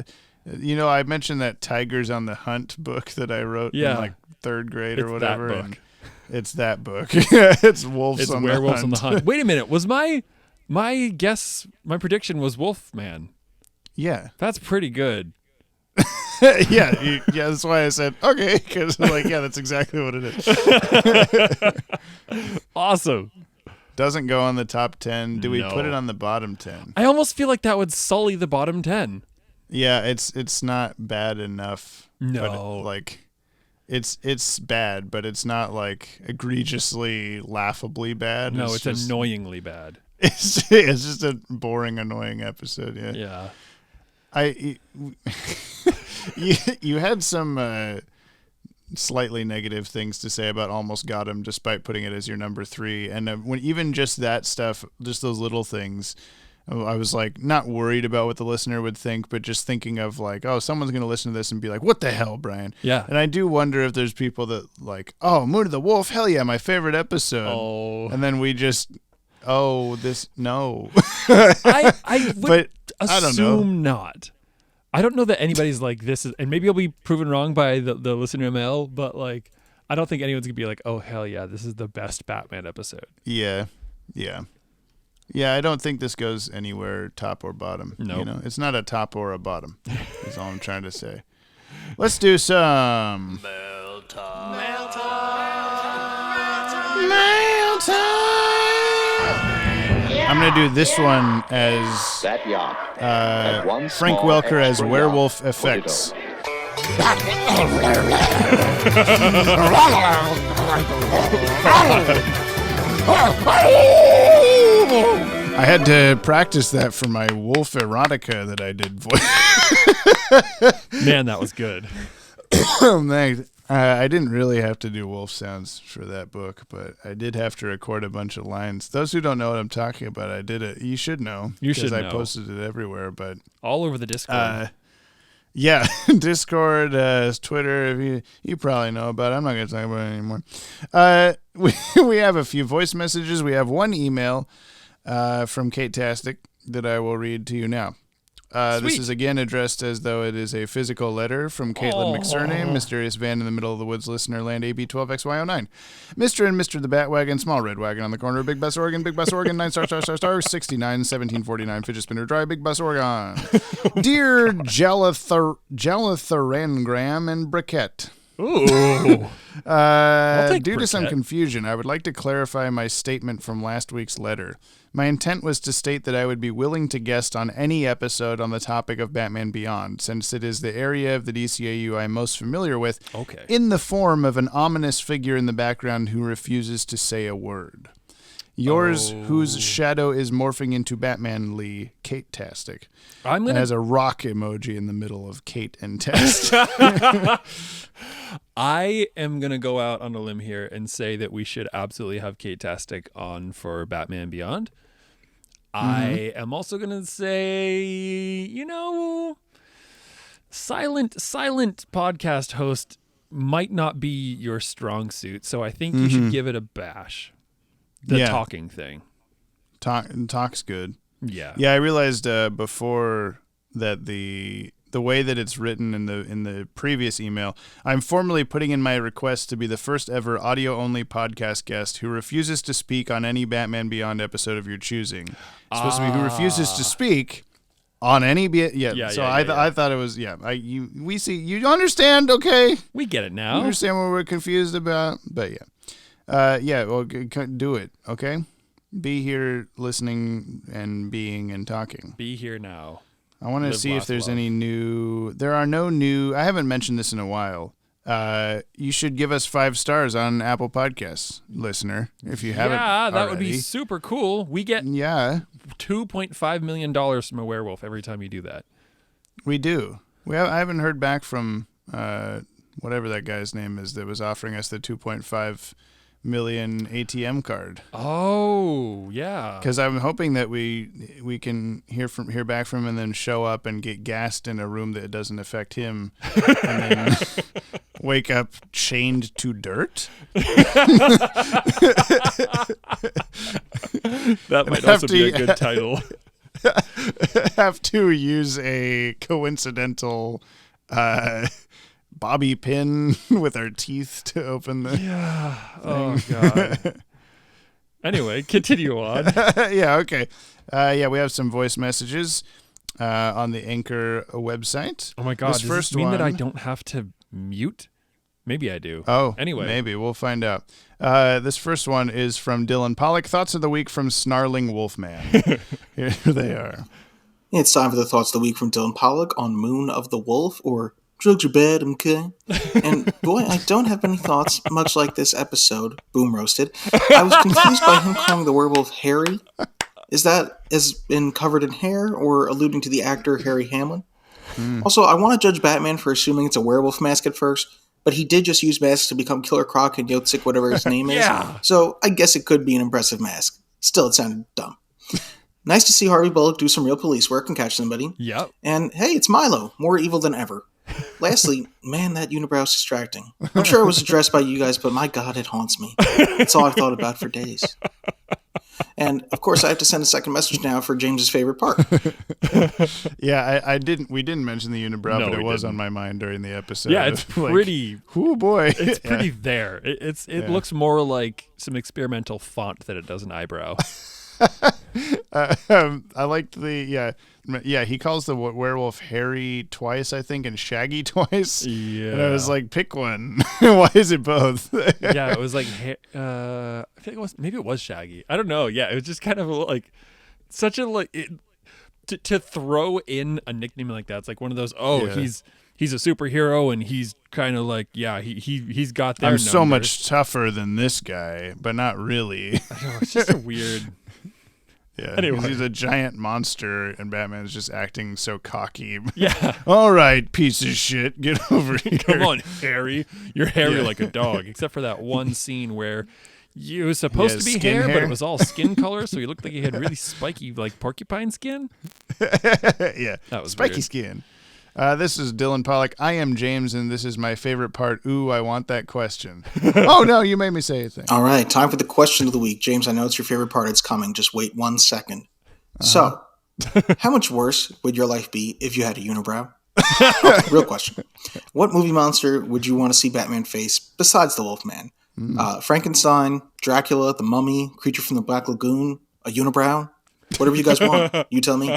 I mentioned that Tigers on the Hunt book that I wrote in like 3rd grade or whatever. That book. And it's that book. It's wolves on werewolves the hunt. on the hunt. Wait a minute. Was my prediction was Wolfman. Yeah. That's pretty good. Yeah, that's why I said, okay, because that's exactly what it is. Awesome. Doesn't go on the top 10. Do we put it on the bottom 10? I almost feel like that would sully the bottom 10. Yeah, it's not bad enough. No. But, it's bad, but it's not like egregiously, laughably bad. No, it's annoyingly bad. It's just a boring, annoying episode. Yeah. You had some slightly negative things to say about Almost Got Him, despite putting it as your number 3. And when even just that stuff, just those little things, I was like not worried about what the listener would think, but just thinking of like, oh, someone's going to listen to this and be like, what the hell, Brian? Yeah. And I do wonder if there's people that like, oh, Moon of the Wolf, hell yeah, my favorite episode. Oh. And then we just, no. I would But assume I don't know. not. I don't know that anybody's like this is, and maybe I'll be proven wrong by the listener mail, but like, I don't think anyone's gonna be like, oh hell yeah, this is the best Batman episode. Yeah. I don't think this goes anywhere top or bottom. Nope. You know, it's not a top or a bottom. Is all I'm trying to say. Let's do some mail time. Mail time. Mail time. I'm gonna do this one as Frank Welker as Werewolf Effects. I had to practice that for my wolf erotica that I did voice. Man, that was good. Thanks. I didn't really have to do wolf sounds for that book, but I did have to record a bunch of lines. Those who don't know what I'm talking about, I did it. You should know. You should know. Because I posted it everywhere, but All over the Discord. yeah, Discord, Twitter. You probably know about it. I'm not going to talk about it anymore. We have a few voice messages. We have one email from Kate Tastic that I will read to you now. This is again addressed as though it is a physical letter from Caitlin McSurname, Mysterious Van in the Middle of the Woods Listener Land AB12XY09. Mr. and Mr. the Bat-Wagon, Small Red Wagon on the corner of Big Bus, Oregon, 9 star, 69, 1749, Fidget Spinner Drive, Big Bus, Oregon. Dear Jelitharangram and Briquette. Ooh. Due to some confusion, I would like to clarify my statement from last week's letter. My intent was to state that I would be willing to guest on any episode on the topic of Batman Beyond, since it is the area of the DCAU I'm most familiar with, in the form of an ominous figure in the background who refuses to say a word. Yours, whose shadow is morphing into Batman Lee, Kate Tastic. And has a rock emoji in the middle of Kate and Test. I am going to go out on a limb here and say that we should absolutely have Kate Tastic on for Batman Beyond. I am also going to say, silent podcast host might not be your strong suit, so I think you should give it a bash. The talking thing. Talk's good. Yeah. Yeah, I realized before that the way that it's written in the previous email, I'm formally putting in my request to be the first ever audio-only podcast guest who refuses to speak on any Batman Beyond episode of your choosing. It's supposed to be who refuses to speak on any I thought it was we see you understand, okay? We get it now. You understand what we're confused about, but well, do it, okay? Be here listening and being and talking. Be here now. I want to see if there's any new... There are no new... I haven't mentioned this in a while. You should give us 5 stars on Apple Podcasts, listener, if you haven't already. That would be super cool. We get $2.5 million from a werewolf every time you do that. We do. I haven't heard back from whatever that guy's name is that was offering us the 2.5 million ATM card. Oh, yeah. Because I'm hoping that we can hear back from him and then show up and get gassed in a room that doesn't affect him, and then wake up chained to dirt. That might also be a good title. Have to use a coincidental bobby pin with our teeth to open the thing. Oh god. Anyway, continue on. Okay. We have some voice messages on the Anchor website. Oh my god, does this mean that I don't have to mute? Maybe I do. Oh, anyway. Maybe. We'll find out. This first one is from Dylan Pollock. Thoughts of the week from Snarling Wolfman. Here they are. It's time for the Thoughts of the Week from Dylan Pollock on Moon of the Wolf, or Drugs Are Bad, okay? And boy, I don't have any thoughts, much like this episode, Boom Roasted. I was confused by him calling the werewolf Harry. Is that as in covered in hair, or alluding to the actor Harry Hamlin? Also, I want to judge Batman for assuming it's a werewolf mask at first, but he did just use masks to become Killer Croc and Yotzik, whatever his name is. Yeah. So I guess it could be an impressive mask. Still, it sounded dumb. Nice to see Harvey Bullock do some real police work and catch somebody. Yep. And hey, it's Milo, more evil than ever. Lastly, man, that unibrow is distracting. I'm sure it was addressed by you guys, but my God, it haunts me. It's all I've thought about for days. And of course, I have to send a second message now for James's favorite part. Yeah, I didn't. We didn't mention the unibrow, No, but it we was didn't. on my mind during the episode. Yeah, it's pretty. Oh boy, It's pretty there. It looks more like some experimental font than it does an eyebrow. I liked the he calls the werewolf Harry twice, I think, and Shaggy twice. Yeah. And I was like, pick one. Why is it both? Yeah, it was like I think it was Shaggy. I don't know. Yeah, it was just kind of like such a to throw in a nickname like that. It's like one of those. Oh, Yeah. he's a superhero and he's kind of like he's got their I'm numbers. so much tougher than this guy, but not really. I know, it's just a weird. Yeah, Anyway. he's a giant monster, and Batman's just acting so cocky. Yeah. All right, piece of shit, get over here. Come on, Harry. You're hairy Yeah. like a dog, except for that one scene where it was supposed to be skin hair, but hair. it was all skin color, so he looked like he had really spiky, like porcupine skin. Yeah, That was spiky weird. skin. This is Dylan Pollock. I am James, and this is my favorite part. Ooh, I want that question. Oh, no, you made me say a thing. All right, time for the question of the week. James, I know it's your favorite part. It's coming. Just wait 1 second. So, how much worse would your life be if you had a unibrow? Okay, real question. What movie monster would you want to see Batman face besides the Wolfman? Frankenstein, Dracula, the Mummy, Creature from the Black Lagoon, a unibrow? Whatever you guys want. You tell me.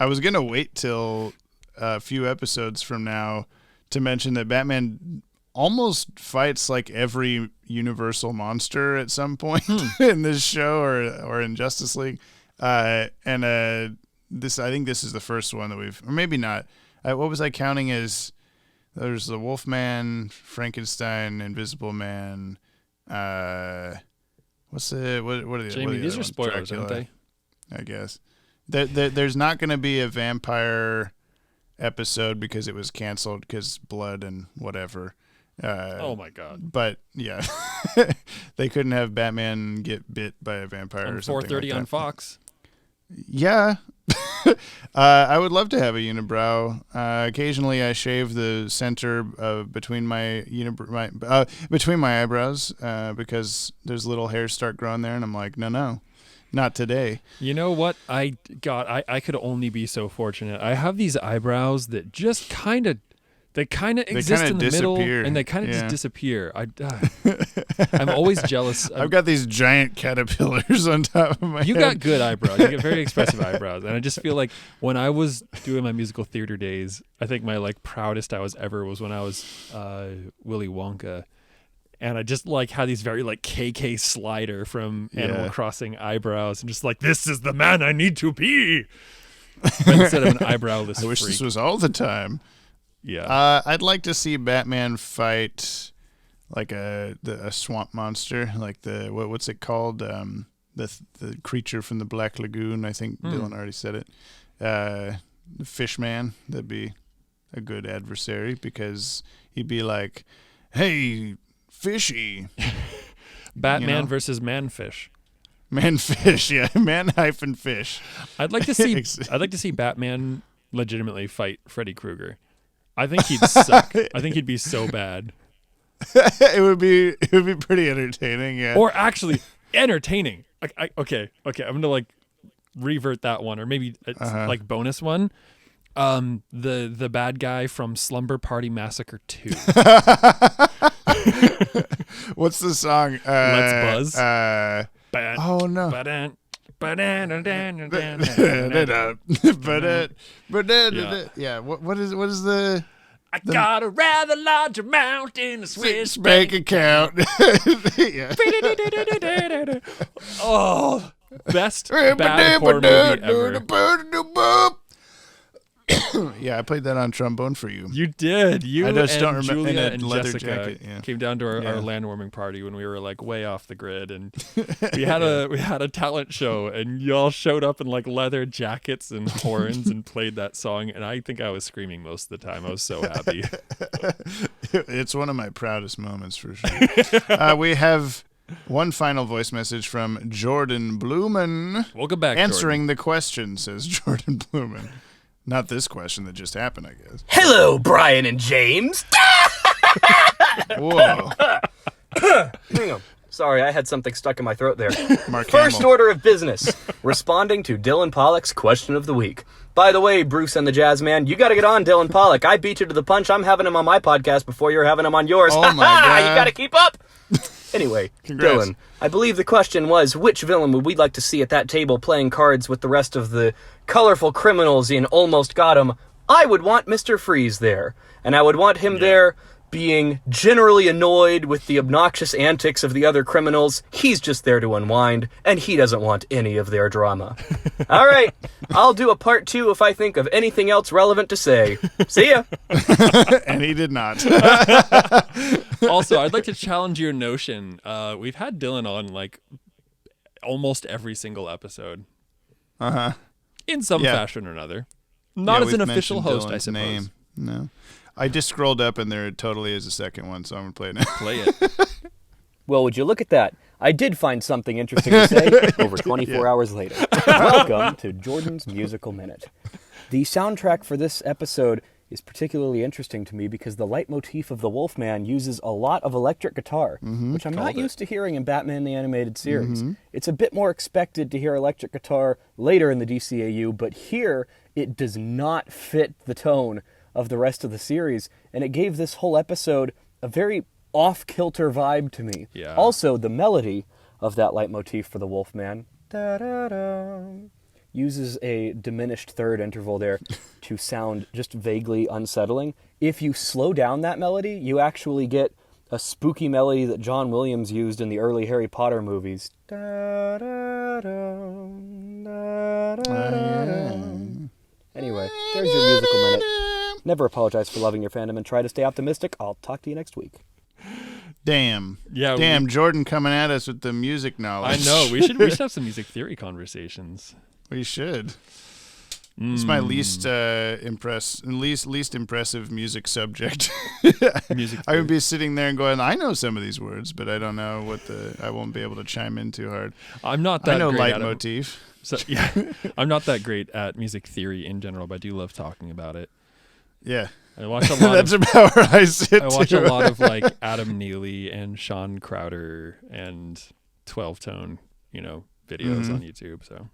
I was going to wait till a few episodes from now to mention that Batman almost fights like every Universal monster at some point in this show or in Justice League. I think this is the first one that we've, or maybe not. What was I counting as? There's the Wolfman, Frankenstein, Invisible Man. What are the Jamie, other these are ones? spoilers, Dracula, aren't they? I guess. There's not going to be a vampire episode because it was canceled because blood and whatever. Oh my God! But yeah, they couldn't have Batman get bit by a vampire On or something 4:30 like on that. Fox. Yeah. I would love to have a unibrow. Occasionally, I shave the center between my between my eyebrows because there's little hairs start growing there, and I'm like, no, not today. You know what? I could only be so fortunate. I have these eyebrows that just kind of exist in the middle, disappear. and they kind of Yeah. just disappear. I'm always jealous. I've got these giant caterpillars on top of my You head. got good eyebrows. You get very expressive eyebrows, and I just feel like when I was doing my musical theater days, I think my proudest I was ever was when I was Willy Wonka, and I just had these very KK Slider from Animal Crossing eyebrows, and just this is the man I need to be. But instead of an eyebrowless I wish freak. this was all the time. Yeah. I'd like to see Batman fight a swamp monster, like what's it called? The creature from the Black Lagoon. I think Dylan already said it. The fish man. That'd be a good adversary because he'd be like, "Hey, fishy." Batman versus Manfish. Man-fish, yeah, man-fish. I'd like to see Batman legitimately fight Freddy Krueger. I think he'd suck. I think he'd be so bad. It would be pretty entertaining, yeah. Or actually entertaining. Okay. I'm gonna revert that one, or maybe it's bonus one. The bad guy from Slumber Party Massacre 2. What's the song? Let's Buzz. Oh no. Yeah. What is the I got a rather large amount in a Swiss bank account? Yeah. Oh, best bad horror movie ever. Yeah, I played that on trombone for you. You did. You I just and don't remember Julia in a and leather Jessica jacket, yeah. came down to our Yeah. land warming party when we were like way off the grid, and we had a talent show, and y'all showed up in like leather jackets and horns and played that song, and I think I was screaming most of the time. I was so happy. It's one of my proudest moments for sure. We have one final voice message from Jordan Blumen. Welcome back, Answering the question, says Jordan Blumen. Not this question that just happened, I guess. Hello, Brian and James. Whoa. Hang on. Sorry, I had something stuck in my throat there. Mark First Hamill. order of business, responding to Dylan Pollock's question of the week. By the way, Bruce and the Jazz Man, you got to get on Dylan Pollock. I beat you to the punch. I'm having him on my podcast before you're having him on yours. Oh, my God. You got to keep up. Anyway, Congrats. Dylan, I believe the question was, which villain would we like to see at that table playing cards with the rest of the colorful criminals in Almost Got 'Em? I would want Mr. Freeze there, and I would want him there being generally annoyed with the obnoxious antics of the other criminals. He's just there to unwind, and he doesn't want any of their drama. All right, I'll do a part 2 if I think of anything else relevant to say. See ya! And he did not. Also, I'd like to challenge your notion. We've had Dylan on like almost every single episode. Uh-huh. In some Yeah. fashion or another. Not as we've an official mentioned host, I Dylan's suppose. name. No. I just scrolled up and there totally is a second one, so I'm going to play it now. Play it. Well, would you look at that? I did find something interesting to say over 24 hours later. Welcome to Jordan's Musical Minute. The soundtrack for this episode is particularly interesting to me because the leitmotif of the Wolfman uses a lot of electric guitar, which I'm not used to hearing in Batman the Animated Series. It's a bit more expected to hear electric guitar later in the DCAU, but here it does not fit the tone of the rest of the series, and it gave this whole episode a very off-kilter vibe to me. Yeah. Also, the melody of that leitmotif for the Wolfman uses a diminished third interval there to sound just vaguely unsettling. If you slow down that melody, you actually get a spooky melody that John Williams used in the early Harry Potter movies. Anyway, there's your musical minute. Never apologize for loving your fandom and try to stay optimistic. I'll talk to you next week. Damn. Yeah, Damn, Jordan coming at us with the music I knowledge. know. We should have some music theory conversations. We should. It's my least impressive music subject. Music I would be sitting there and going, I know some of these words, but I don't know I won't be able to chime in too hard. I'm not that I know great at it. leitmotif. So, yeah, I'm not that great at music theory in general, but I do love talking about it. Yeah. I watch a lot That's of about where I sit. I watch too. a lot of like Adam Neely and Sean Crowder and 12-tone, videos on YouTube. So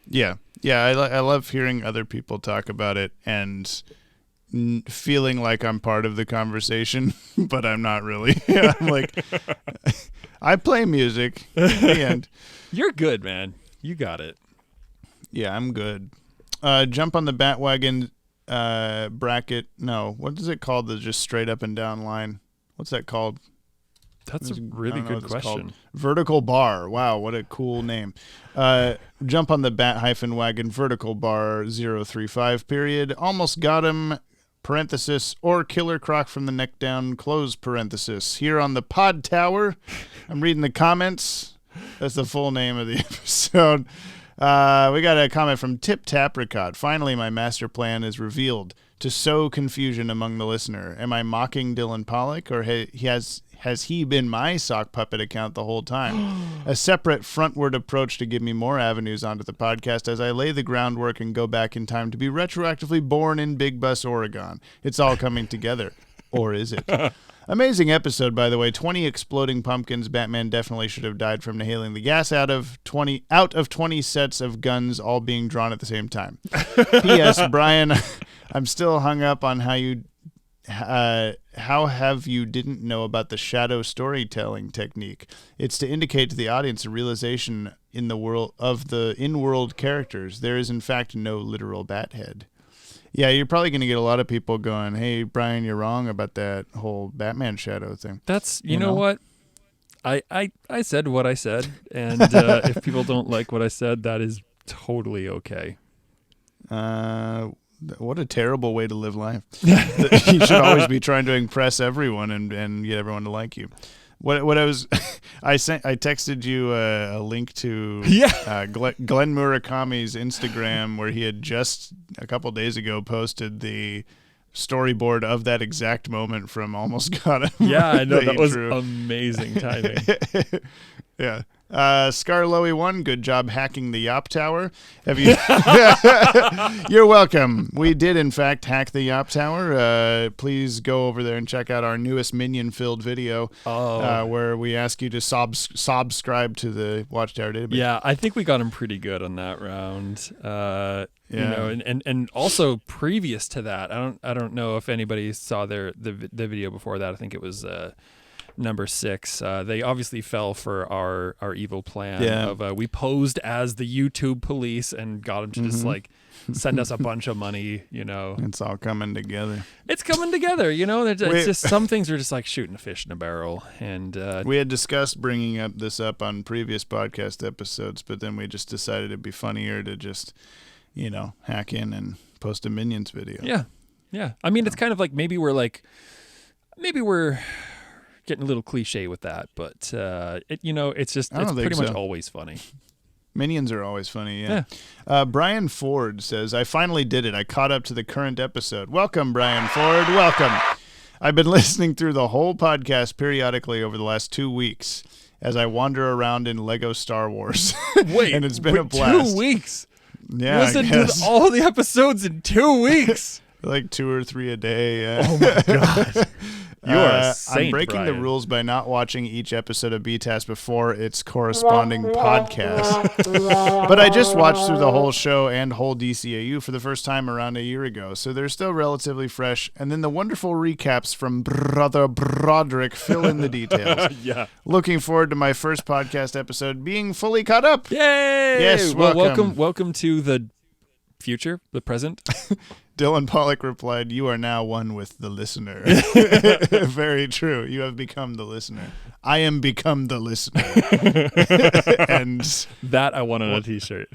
Yeah. I love hearing other people talk about it and feeling like I'm part of the conversation, but I'm not really. I'm like, I play music. In the end. you're good, man. You got it. Yeah, I'm good. Jump on the Bat-Wagon bracket. No, what is it called? The just straight up and down line. What's that called? That's a I really don't know good what it's called. question. Vertical bar. Wow, what a cool name. Jump on the Bat-Wagon vertical bar 035 period. Almost got him. Parenthesis or Killer Croc from the neck down. Close parenthesis. Here on the Pod Tower. I'm reading the comments. That's the full name of the episode. We got a comment from Tip Tapricot. Finally, my master plan is revealed to sow confusion among the listener. Am I mocking Dylan Pollock, or has he been my sock puppet account the whole time? A separate frontward approach to give me more avenues onto the podcast as I lay the groundwork and go back in time to be retroactively born in Big Bus, Oregon. It's all coming together. Or is it? Amazing episode, by the way. 20 exploding pumpkins. Batman definitely should have died from inhaling the gas out of 20 sets of guns all being drawn at the same time. P.S. Brian, I'm still hung up on how you didn't know about the shadow storytelling technique. It's to indicate to the audience a realization in the world of the in-world characters. There is in fact no literal bat head. Yeah, you're probably going to get a lot of people going, hey, Brian, you're wrong about that whole Batman shadow thing. That's you know what? I said what I said, and if people don't like what I said, that is totally okay. What a terrible way to live life. You should always be trying to impress everyone and get everyone to like you. What I was, I texted you a link to Glenn Murakami's Instagram, where he had just a couple days ago posted the storyboard of that exact moment from Almost Got Him. Yeah, I know. That was amazing timing. Yeah. Scarlowy1, good job hacking the Yop Tower. Have you? You're welcome. We did, in fact, hack the Yop Tower. Please go over there and check out our newest minion-filled video, where we ask you to subscribe to the Watchtower database. Yeah, I think we got him pretty good on that round. You know, and also previous to that, I don't know if anybody saw the video before that. I think it was number 6. They obviously fell for our evil plan of we posed as the YouTube police and got them to just like send us a bunch of money, you know. It's all coming together. It's coming together, you know. It's just some things are just like shooting a fish in a barrel. And we had discussed bringing this up on previous podcast episodes, but then we just decided it'd be funnier to just, you know, hack in and post a Minions video. Yeah. I mean, it's kind of like maybe we're getting a little cliche with that, but it's pretty much always funny. Minions are always funny, yeah. Brian Ford says, I finally did it. I caught up to the current episode. Welcome, Brian Ford. Welcome. I've been listening through the whole podcast periodically over the last 2 weeks as I wander around in Lego Star Wars. Wait, and it's been a blast. 2 weeks? Yeah, listen to all the episodes in 2 weeks. Like 2 or 3 a day. Yeah. Oh my God. You are a saint, I'm breaking Brian. the rules by not watching each episode of BTAS before its corresponding podcast. But I just watched through the whole show and whole DCAU for the first time around a year ago, so they're still relatively fresh. And then the wonderful recaps from Brother Broderick fill in the details. Yeah. Looking forward to my first podcast episode being fully caught up. Yay! Yes, welcome to the future, the present. Dylan Pollock replied, "You are now one with the listener." Very true. You have become the listener. I am become the listener. And that I want on a t-shirt.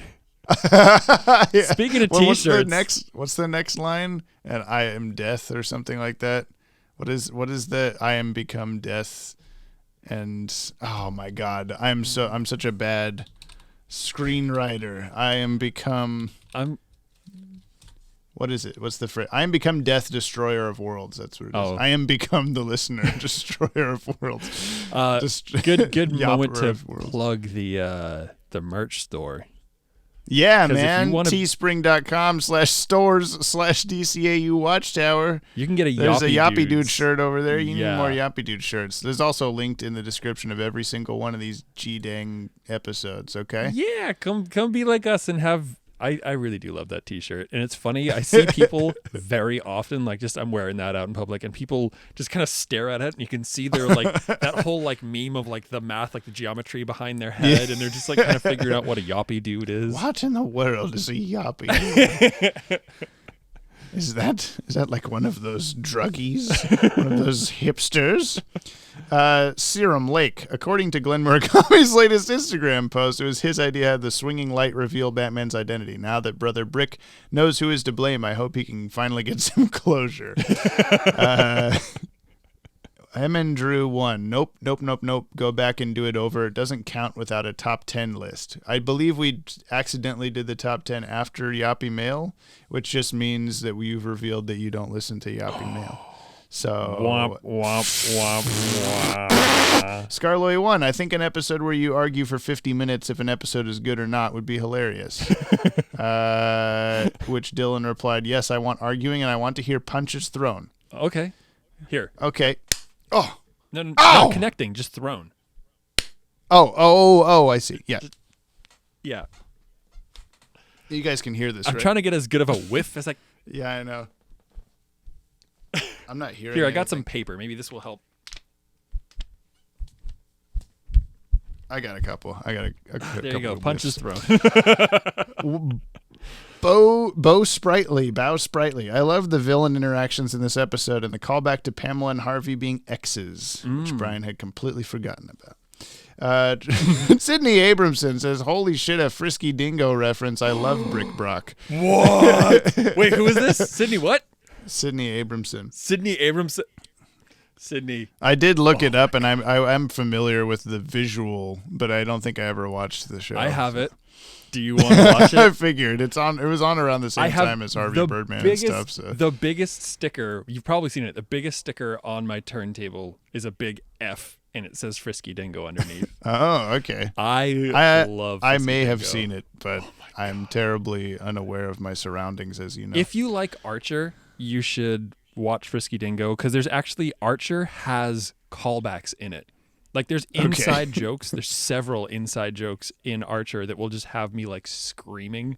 Yeah. Speaking of t-shirts, what's the next line? And I am death or something like that. What is the I am become death? And oh my God, I'm such a bad screenwriter. What is it? What's the phrase? I am become death, destroyer of worlds. That's what it is. I am become the listener, destroyer of worlds. Good moment to plug the merch store. Yeah, man. Teespring.com/stores/DCAU Watchtower. You can get There's a Yoppie Dude shirt over there. You need more Yoppie Dude shirts. There's also linked in the description of every single one of these G-dang episodes, okay? Yeah, come be like us and have... I really do love that t-shirt. And it's funny, I see people very often, like just I'm wearing that out in public and people just kind of stare at it and you can see they're like that whole like meme of like the math, like the geometry behind their head and they're just like kind of figuring out what a Yoppie Dude is. What in the world is a Yoppie Dude? Is that like one of those druggies? One of those hipsters? Serum Lake. According to Glenn Murakami's latest Instagram post, it was his idea to have the swinging light reveal Batman's identity. Now that Brother Brick knows who is to blame, I hope he can finally get some closure. MN Drew 1. Nope. Go back and do it over. It doesn't count without a top 10 list. I believe we accidentally did the top 10 after Yoppie Mail, which just means that we've revealed that you don't listen to Yoppie Mail. So, womp, womp, womp, womp. Scarloy 1, I think an episode where you argue for 50 minutes if an episode is good or not would be hilarious. Which Dylan replied, yes, I want arguing and I want to hear punches thrown. Okay. Here. Okay. Oh. No, not connecting, just thrown. Oh, I see. Yeah. Yeah. You guys can hear this, I'm right? trying to get as good of a whiff as I... Yeah, I know. I'm not hearing Here, anything. I got some paper. Maybe this will help. I got a couple. There you go. Punches thrown. Bow Sprightly. I love the villain interactions in this episode and the callback to Pamela and Harvey being exes, which Brian had completely forgotten about. Sidney Abramson says, "Holy shit, a Frisky Dingo reference. I love Brick Brock." What? Wait, who is this? Sydney what? Sidney Abramson. Sydney Abramson. Sydney. I did look it up, and I'm familiar with the visual, but I don't think I ever watched the show. I have it. Do you want to watch it? I figured it was on around the same time as Harvey Birdman and stuff. So. The biggest sticker, you've probably seen it, the biggest sticker on my turntable is a big F, and it says Frisky Dingo underneath. Oh, okay. I love Frisky I may Dingo. have seen it, but I'm terribly unaware of my surroundings, as you know. If you like Archer, you should watch Frisky Dingo, because there's actually, Archer has callbacks in it. Like, there's inside jokes. There's several inside jokes in Archer that will just have me like screaming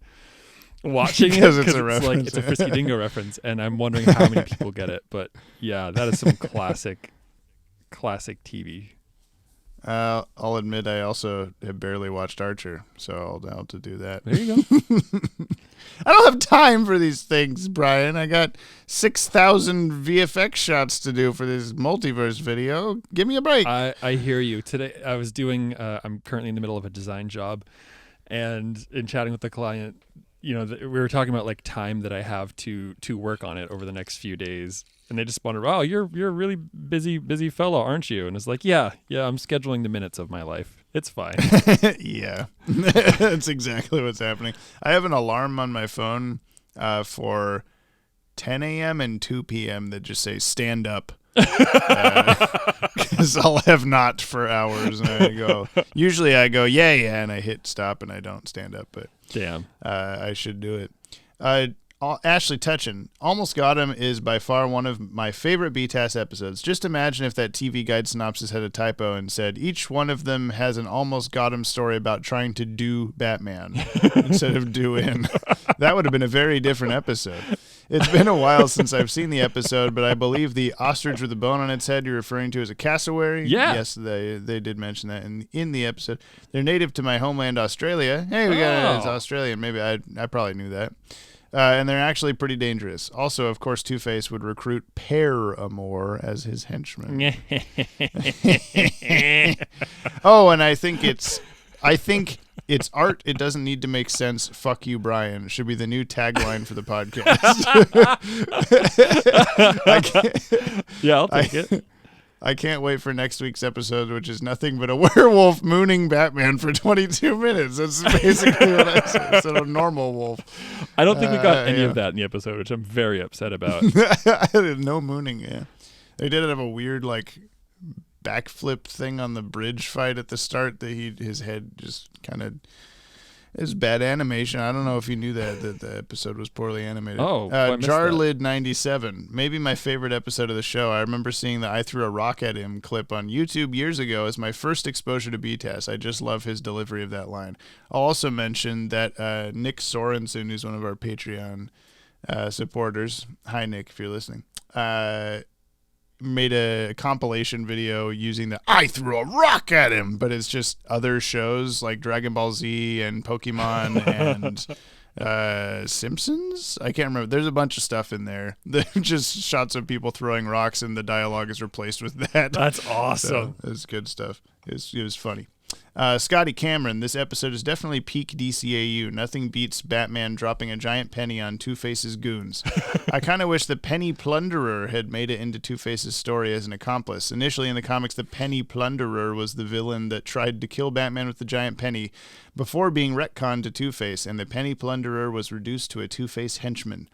watching because it, it's a reference. Like, it's a Frisky Dingo reference, and I'm wondering how many people get it. But yeah, that is some classic TV. I'll admit I also have barely watched Archer, so I'll have to do that. There you go. I don't have time for these things, Brian. I got 6,000 VFX shots to do for this multiverse video. Give me a break. I hear you. Today I was doing, I'm currently in the middle of a design job, and in chatting with the client, we were talking about like time that I have to work on it over the next few days. And they just wondered, "Oh, you're a really busy fellow, aren't you?" And it's like, yeah, I'm scheduling the minutes of my life. It's fine. Yeah, that's exactly what's happening. I have an alarm on my phone for 10 a.m. and 2 p.m. that just say "stand up," because I'll have not for hours, and I go. Usually, I go yeah, and I hit stop, and I don't stand up. But damn, I should do it. Ashley Tutchin, Almost Got Him is by far one of my favorite BTAS episodes. Just imagine if that TV Guide synopsis had a typo and said, each one of them has an Almost Got Him story about trying to do Batman instead of do in. That would have been a very different episode. It's been a while since I've seen the episode, but I believe the ostrich with the bone on its head you're referring to as a cassowary. Yeah. Yes, they did mention that in the episode. They're native to my homeland, Australia. Hey, we got it's Australian. Maybe I probably knew that. And they're actually pretty dangerous. Also, of course, Two-Face would recruit Paramore as his henchman. Oh, and I think it's art. It doesn't need to make sense. Fuck you, Brian. Should be the new tagline for the podcast. Yeah, I'll take it. I can't wait for next week's episode, which is nothing but a werewolf mooning Batman for 22 minutes. That's basically what I said. Instead of a normal wolf. I don't think we got any of that in the episode, which I'm very upset about. No mooning, yeah. They did have a weird, like, backflip thing on the bridge fight at the start that his head just kind of... It's bad animation. I don't know if you knew that the episode was poorly animated. Oh, I missed Jarlid 97, maybe my favorite episode of the show. I remember seeing the "I threw a rock at him" clip on YouTube years ago as my first exposure to BTAS. I just love his delivery of that line. I'll also mention that Nick Sorensen, who's one of our Patreon supporters, hi Nick, if you're listening, made a compilation video using the "I threw a rock at him," but it's just other shows like Dragon Ball Z and Pokemon and Simpsons. I can't remember. There's a bunch of stuff in there. Just shots of people throwing rocks, and the dialogue is replaced with that. That's awesome. So, it's good stuff. It was funny. Scotty Cameron, this episode is definitely peak DCAU. Nothing beats Batman dropping a giant penny on Two-Face's goons. I kind of wish the Penny Plunderer had made it into Two-Face's story as an accomplice. Initially in the comics, the Penny Plunderer was the villain that tried to kill Batman with the giant penny before being retconned to Two-Face, and the Penny Plunderer was reduced to a Two-Face henchman.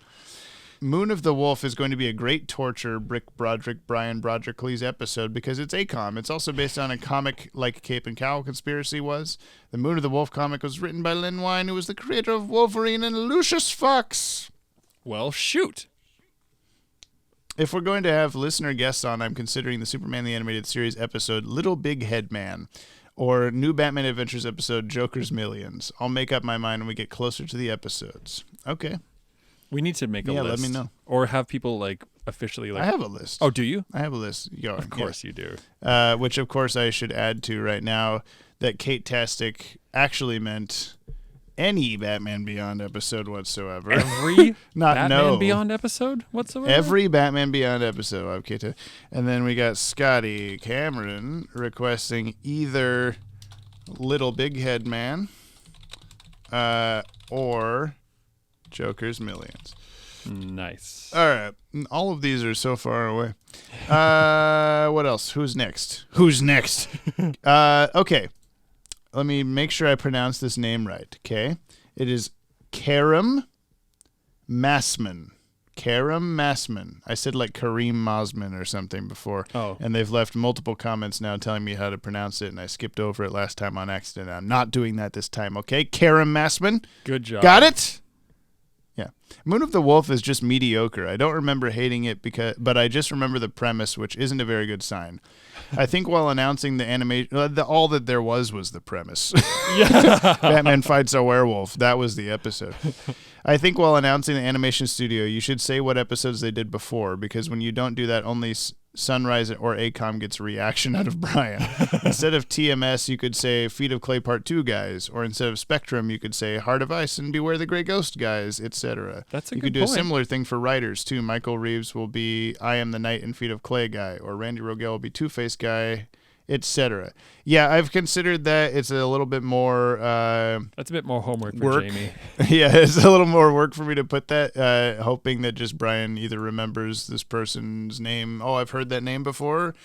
Moon of the Wolf is going to be a great torture Brian Broderick-Lee's episode because it's ACOM. It's also based on a comic like Cape and Cowl Conspiracy was. The Moon of the Wolf comic was written by Len Wein, who was the creator of Wolverine and Lucius Fox. Well, shoot. If we're going to have listener guests on, I'm considering the Superman the Animated Series episode Little Big Head Man, or New Batman Adventures episode Joker's Millions. I'll make up my mind when we get closer to the episodes. Okay. We need to make a list. Yeah, let me know. Or have people like officially like. I have a list. Oh, do you? I have a list. Of course you do. Which of course I should add to right now that Kate Tastic actually meant any Batman Beyond episode whatsoever. Every Batman Beyond episode whatsoever? Every Batman Beyond episode. Okay, and then we got Scotty Cameron requesting either Little Big Head Man, or Joker's Millions. Nice. All right. All of these are so far away. What else? Who's next? Okay. Let me make sure I pronounce this name right, okay? It is Karim Massman. Karim Massman. I said like Kareem Mosman or something before. Oh. And they've left multiple comments now telling me how to pronounce it, and I skipped over it last time on accident. I'm not doing that this time, okay? Karim Massman. Good job. Got it? Yeah. Moon of the Wolf is just mediocre. I don't remember hating it, but I just remember the premise, which isn't a very good sign. I think while announcing the animation, all that there was the premise. Yeah. Batman fights a werewolf. That was the episode. I think while announcing the animation studio, you should say what episodes they did before, because when you don't do that, only Sunrise or ACOM gets a reaction out of Brian. Instead of TMS, you could say Feet of Clay Part 2 guys, or instead of Spectrum, you could say Heart of Ice and Beware the Grey Ghost guys, etc. That's a you good could do point. a similar thing for writers, too. Michael Reeves will be I Am the Knight and Feet of Clay guy, or Randy Rogel will be Two-Face guy, etc. Yeah, I've considered that. It's a little bit more... That's a bit more homework for Jamie. Yeah, it's a little more work for me to put that, hoping that just Brian either remembers this person's name. Oh, I've heard that name before,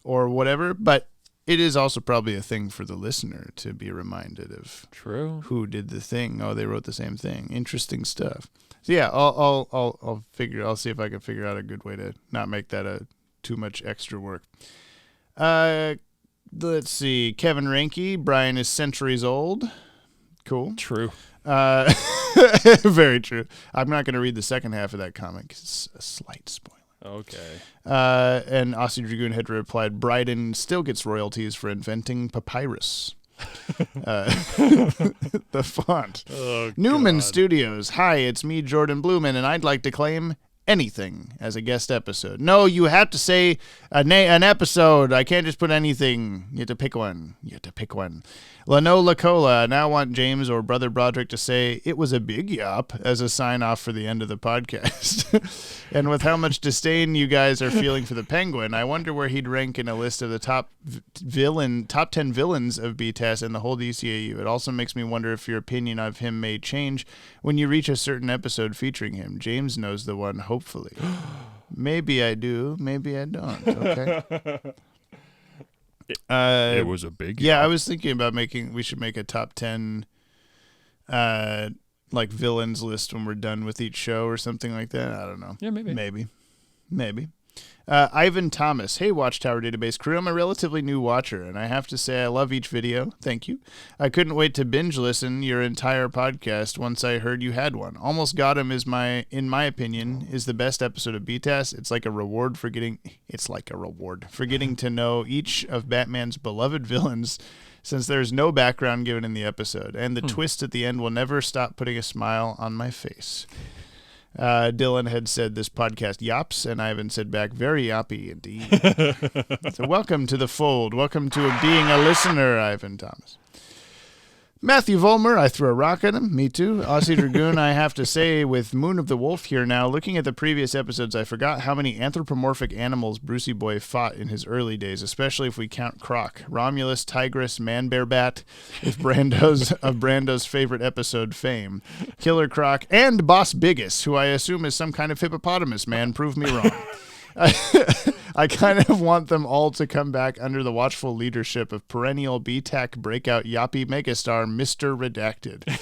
or whatever. But it is also probably a thing for the listener to be reminded of who did the thing. Oh, they wrote the same thing. Interesting stuff. So yeah, I'll see if I can figure out a good way to not make that too much extra work. Let's see. Kevin Ranke. Brian is centuries old. Cool. True. Very true. I'm not going to read the second half of that comic. It's a slight spoiler. Okay. And Aussie Dragoon had replied, Bryden still gets royalties for inventing papyrus. The font. Oh, Newman God. Studios. Hi, it's me, Jordan Blumen, and I'd like to claim anything as a guest episode. No, you have to say an episode. I can't just put anything. You have to pick one. Lano Lacola. Now want James or Brother Broderick to say it was a big yop as a sign off for the end of the podcast. And with how much disdain you guys are feeling for the Penguin, I wonder where he'd rank in a list of the top 10 villains of BTAS and the whole DCAU. It also makes me wonder if your opinion of him may change when you reach a certain episode featuring him. James knows the one, hopefully. Maybe I do, maybe I don't. Okay. It was a big I was thinking about we should make a top 10 like villains list when we're done with each show or something like that. I don't know. Yeah, maybe. Ivan Thomas. Hey, Watchtower Database crew. I'm a relatively new watcher, and I have to say I love each video. Thank you. I couldn't wait to binge listen your entire podcast once I heard you had one. Almost Got Him in my opinion, is the best episode of BTAS. It's like a reward for getting to know each of Batman's beloved villains, since there's no background given in the episode, and the twist at the end will never stop putting a smile on my face. Dylan had said this podcast yops, and Ivan said back, very yoppy indeed. So welcome to the fold. Welcome to being a listener, Ivan Thomas. Matthew Volmer, I threw a rock at him. Me too. Aussie Dragoon, I have to say, with Moon of the Wolf here now, looking at the previous episodes, I forgot how many anthropomorphic animals Brucey Boy fought in his early days, especially if we count Croc, Romulus, Tigress, Man-Bear Bat, if Brando's favorite episode fame, Killer Croc, and Boss Biggest, who I assume is some kind of hippopotamus man. Prove me wrong. I kind of want them all to come back under the watchful leadership of perennial BTAC breakout Yoppie megastar Mr. Redacted.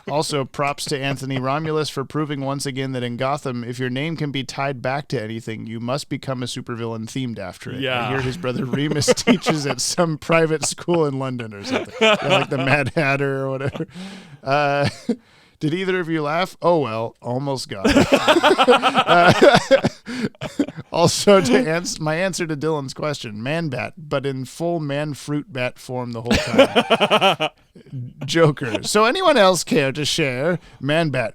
Also, props to Anthony Romulus for proving once again that in Gotham, if your name can be tied back to anything, you must become a supervillain themed after it. Yeah. I hear his brother Remus teaches at some private school in London or something. Like the Mad Hatter or whatever. Did either of you laugh? Oh, well, almost got it. Also, my answer to Dylan's question, Man-Bat, but in full man-fruit bat form the whole time. Joker. So anyone else care to share? Man-Bat.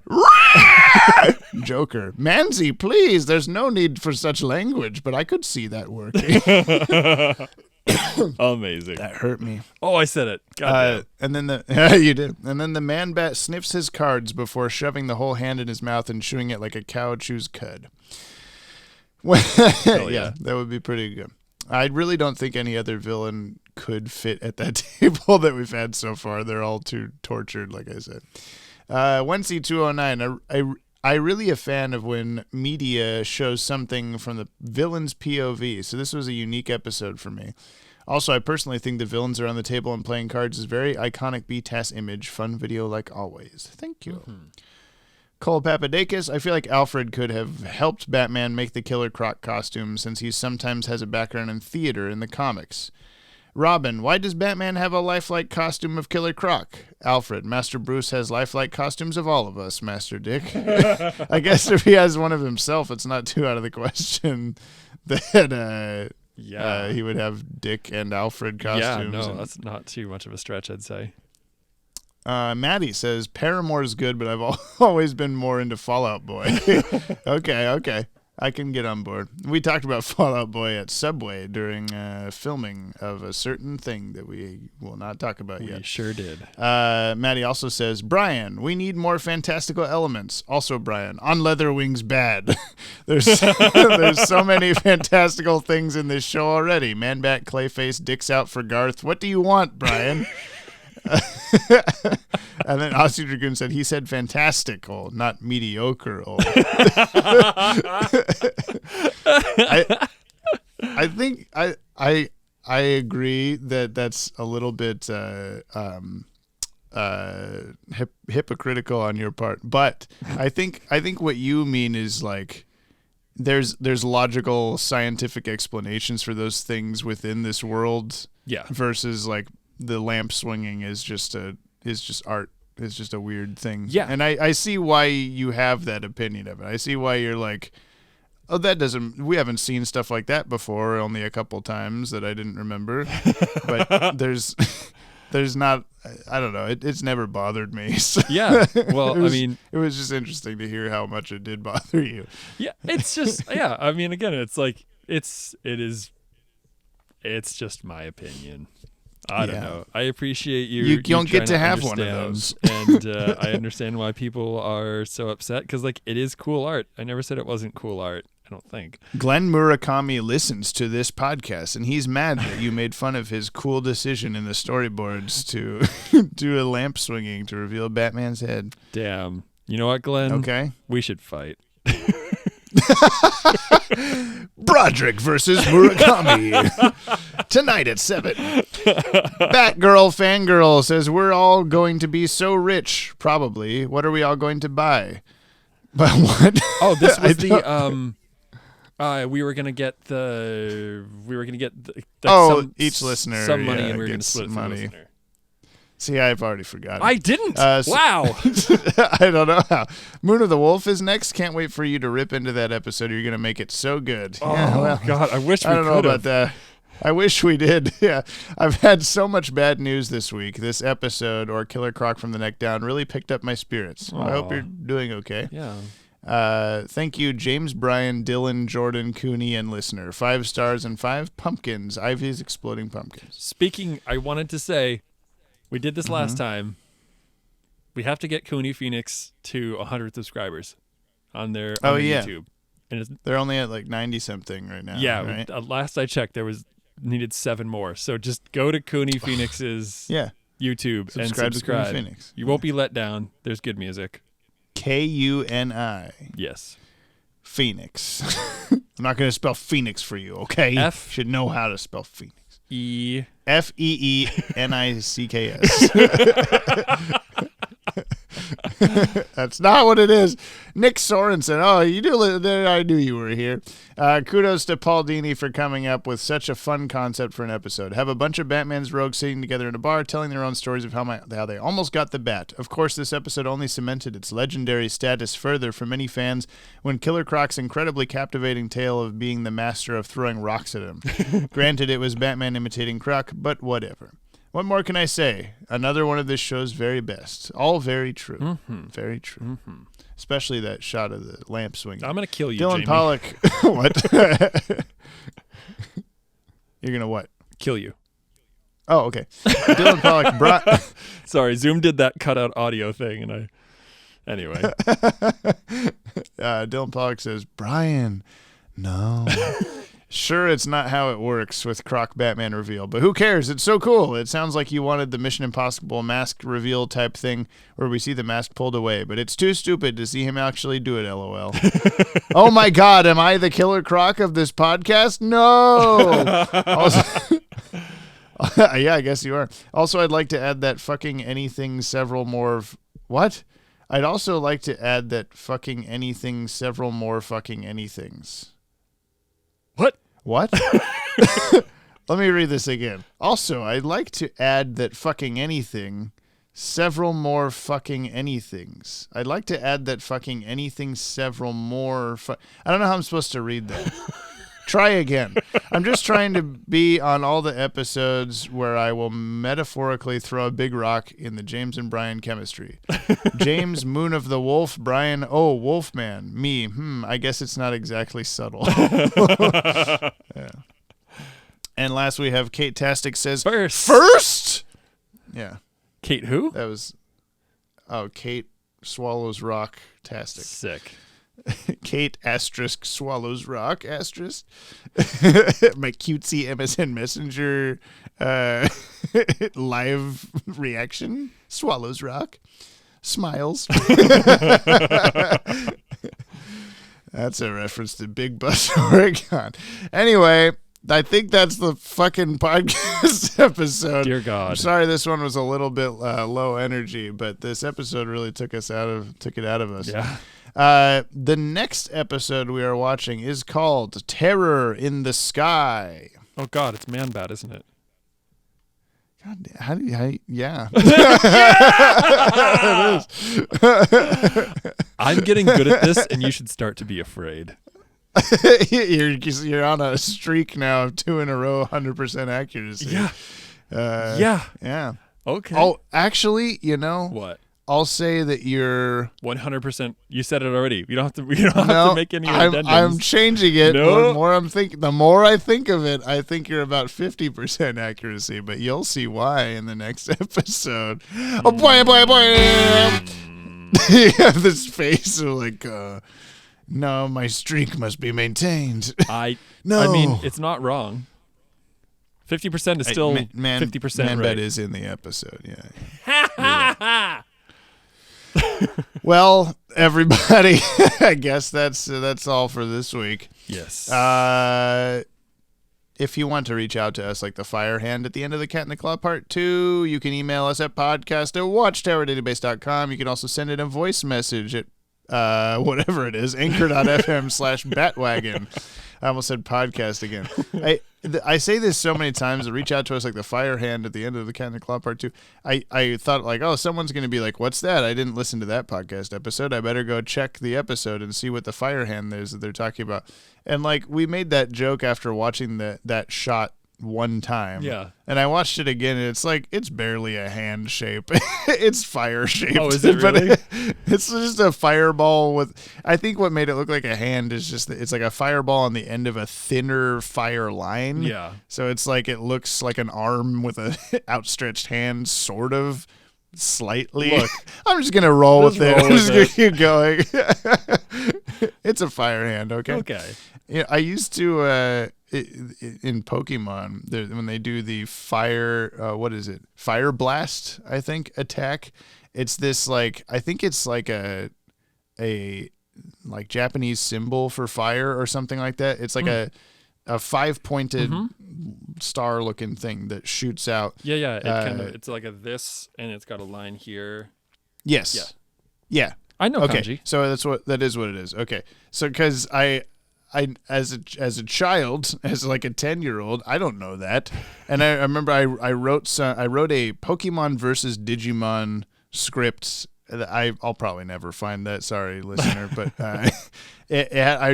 Joker. Manzi, please, there's no need for such language, but I could see that working. Amazing. That hurt me. Oh, I said it. God and then you did. And then the Man-Bat sniffs his cards before shoving the whole hand in his mouth and chewing it like a cow chews cud. Yeah, that would be pretty good. I really don't think any other villain could fit at that table that we've had so far. They're all too tortured, like I said. Wency209, I really a fan of when media shows something from the villain's POV. So this was a unique episode for me. Also, I personally think the villains are on the table and playing cards is very iconic BTAS image. Fun video like always. Thank you. Mm-hmm. Cole Papadakis, I feel like Alfred could have helped Batman make the Killer Croc costume since he sometimes has a background in theater in the comics. Robin, why does Batman have a lifelike costume of Killer Croc? Alfred, Master Bruce has lifelike costumes of all of us, Master Dick. I guess if he has one of himself, it's not too out of the question that he would have Dick and Alfred costumes. Yeah, no, that's not too much of a stretch, I'd say. Maddie says, Paramore's good, but I've always been more into Fall Out Boy. Okay. I can get on board. We talked about Fall Out Boy at Subway during filming of a certain thing that we will not talk about yet. We sure did. Maddie also says, Brian, we need more fantastical elements. Also, Brian, on Leatherwing's bad. there's so many fantastical things in this show already. Man-Bat, Clayface, Dick's out for Garth. What do you want, Brian? And then Aussie Dragoon said he said fantastical, not mediocre. I think I agree that that's a little bit hypocritical on your part, but I think what you mean is like there's logical scientific explanations for those things within this world. Yeah. Versus like the lamp swinging is just art. It's just a weird thing. Yeah. And I see why you have that opinion of it. I see why you're like, oh, we haven't seen stuff like that before, only a couple times that I didn't remember. But there's not, I don't know, it's never bothered me. So yeah. Well, it was just interesting to hear how much it did bother you. Yeah. It's just, yeah. I mean, again, it's like, it's just my opinion. I don't know. I appreciate you. You don't get to have one of those. And I understand why people are so upset because, like, it is cool art. I never said it wasn't cool art. I don't think. Glenn Murakami listens to this podcast, and he's mad that you made fun of his cool decision in the storyboards to do a lamp swinging to reveal Batman's head. Damn. You know what, Glenn? Okay. We should fight. Broderick versus Murakami tonight at 7. Batgirl fangirl says we're all going to be so rich. Probably. What are we all going to buy? But what? Oh, this was we were gonna get each listener some money, and we were gonna split money. See, I've already forgotten. I didn't. Wow. I don't know how. Moon of the Wolf is next. Can't wait for you to rip into that episode. You're going to make it so good. Oh, yeah, well, God. I wish we could. I don't know about that. I wish we did. Yeah. I've had so much bad news this week. This episode, or Killer Croc from the Neck Down, really picked up my spirits. I hope you're doing okay. Yeah. Thank you, James, Brian, Dylan, Jordan, Cooney, and listener. 5 stars and 5 pumpkins. Ivy's Exploding Pumpkins. Speaking, I wanted to say, we did this last time. We have to get Cooney Phoenix to 100 subscribers on their YouTube. And they're only at like 90-something right now. Yeah, right? Last I checked, needed 7 more. So just go to Cooney Phoenix's YouTube and subscribe. To Cooney Phoenix. You won't be let down. There's good music. Kuni. Yes. Phoenix. I'm not going to spell Phoenix for you, okay? You should know how to spell Phoenix. Feenics. That's not what it is. Nick Sorensen. Oh, you do. I knew you were here. Kudos to Paul Dini for coming up with such a fun concept for an episode. Have a bunch of Batman's rogues sitting together in a bar, telling their own stories of how they almost got the bat. Of course, this episode only cemented its legendary status further for many fans when Killer Croc's incredibly captivating tale of being the master of throwing rocks at him. Granted, it was Batman imitating Croc, but whatever. What more can I say? Another one of this show's very best. All very true. Mm-hmm. Very true. Mm-hmm. Especially that shot of the lamp swinging. I'm going to kill you, Dylan Jamie. Pollock. What? You're going to what? Kill you. Oh, okay. Dylan Pollock. Sorry, Zoom did that cutout audio thing, and Anyway. Dylan Pollock says, Brian, no. Sure, it's not how it works with Croc Batman reveal, but who cares? It's so cool. It sounds like you wanted the Mission Impossible mask reveal type thing where we see the mask pulled away, but it's too stupid to see him actually do it, LOL. Oh my God, am I the Killer Croc of this podcast? No! Also, yeah, I guess you are. Also, I'd like to add that fucking anything several more... What? I'd also like to add that fucking anything several more fucking anythings. What? Let me read this again. Also, I'd like to add that fucking anything, several more fucking anythings. I'd like to add that fucking anything, several more... I don't know how I'm supposed to read that. Try again. I'm just trying to be on all the episodes where I will metaphorically throw a big rock in the James and Brian chemistry. James, Moon of the Wolf. Brian, oh, Wolfman. Me, I guess it's not exactly subtle. Yeah. And last we have Kate Tastic says, First? Yeah. Kate who? That was, Kate Swallows Rock Tastic. Sick. Kate asterisk swallows rock asterisk. My cutesy MSN Messenger live reaction swallows rock smiles. That's a reference to Big Bus Oregon. Anyway, I think that's the fucking podcast episode. Dear God. I'm sorry this one was a little bit low energy, but this episode really took it out of us. Yeah. The next episode we are watching is called Terror in the Sky. Oh God, it's Man-Bat, isn't it? God, yeah. It is. I'm getting good at this, and you should start to be afraid. You're on a streak now of 2 in a row, 100% accuracy. Yeah. Yeah. Okay. Oh, actually, you know What? I'll say that you're 100%. You said it already. You don't have to. You don't have to make any addendums. I'm changing it. No. The more I think of it, I think you're about 50% accuracy. But you'll see why in the next episode. Oh boy, boy, boy! You have this face of like, no, my streak must be maintained. No. I mean, it's not wrong. 50% is still 50% Man right. Bet is in the episode. Yeah. Well, everybody, I guess that's all for this week. Yes. If you want to reach out to us like the fire hand at the end of the Cat in the Claw Part 2, you can email us at podcast@watchtowerdatabase.com. You can also send in a voice message at whatever it is, anchor.fm/Bat-Wagon. I almost said podcast again. I say this so many times. Reach out to us like the fire hand at the end of the Cat in the Claw Part 2. I thought like, oh, someone's going to be like, what's that? I didn't listen to that podcast episode. I better go check the episode and see what the fire hand is that they're talking about. And like, we made that joke after watching that shot one time. Yeah. And I watched it again, and it's like, it's barely a hand shape. It's fire shaped. Oh, is it really? But it's just a fireball with, I think what made it look like a hand is just that it's like a fireball on the end of a thinner fire line. Yeah. So it's like, it looks like an arm with an outstretched hand, sort of. Slightly. Look, I'm just gonna roll with it. I'm just gonna keep going. It's a fire hand, okay? Okay. Yeah, I used to in Pokemon when they do the fire. What is it? Fire blast, I think, attack. It's this like, I think it's like a like Japanese symbol for fire or something like that. It's like a 5-pointed star looking thing that shoots out. Yeah. It's like this, and it's got a line here. Yes. Yeah. I know okay. kanji. So that is what it is. Okay. So because I as a child, as like a 10-year-old, I don't know that, and I remember I wrote a Pokemon versus Digimon script. I'll probably never find that. Sorry, listener, but I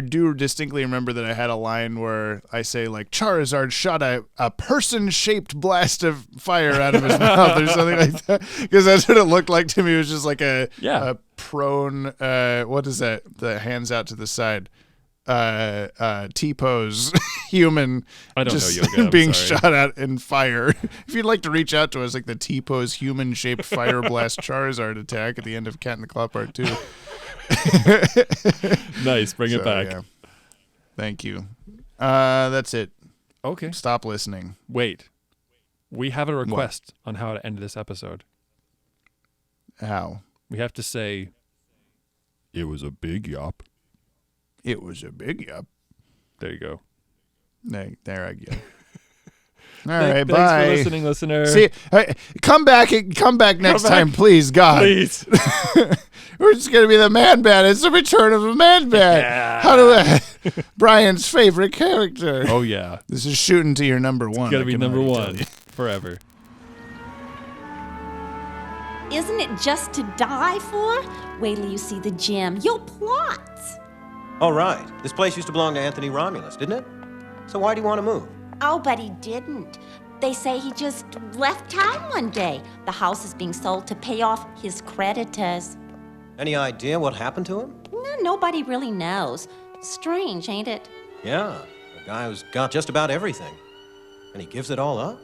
do distinctly remember that I had a line where I say like Charizard shot a person-shaped blast of fire out of his mouth or something like that, because that's what it looked like to me. It was just like a prone. What is that? The hands out to the side. T-pose human. I don't just know yoga. being shot at in fire. If you'd like to reach out to us, like the T-pose human shaped fire blast Charizard attack at the end of Cat in the Claw Part 2. Nice, bring it back. Yeah. Thank you. That's it. Okay. Stop listening. Wait. We have a request on how to end this episode. How? We have to say, it was a big yop. It was a big yop. There you go. There I go. All right, bye. Thanks for listening, listener. See, hey, come back next time, please, God. Please. We're just gonna be the Man Bat. It's the return of the Man Bat. Yeah. How do I? Brian's favorite character. Oh yeah. This is shooting to your number one. It's gotta be number already one tell you. forever. Isn't it just to die for? Wait till you see the gym. You'll plot. All right. This place used to belong to Anthony Romulus, didn't it? So why do you want to move? Oh, but he didn't. They say he just left town one day. The house is being sold to pay off his creditors. Any idea what happened to him? No, nobody really knows. Strange, ain't it? Yeah, a guy who's got just about everything. And he gives it all up?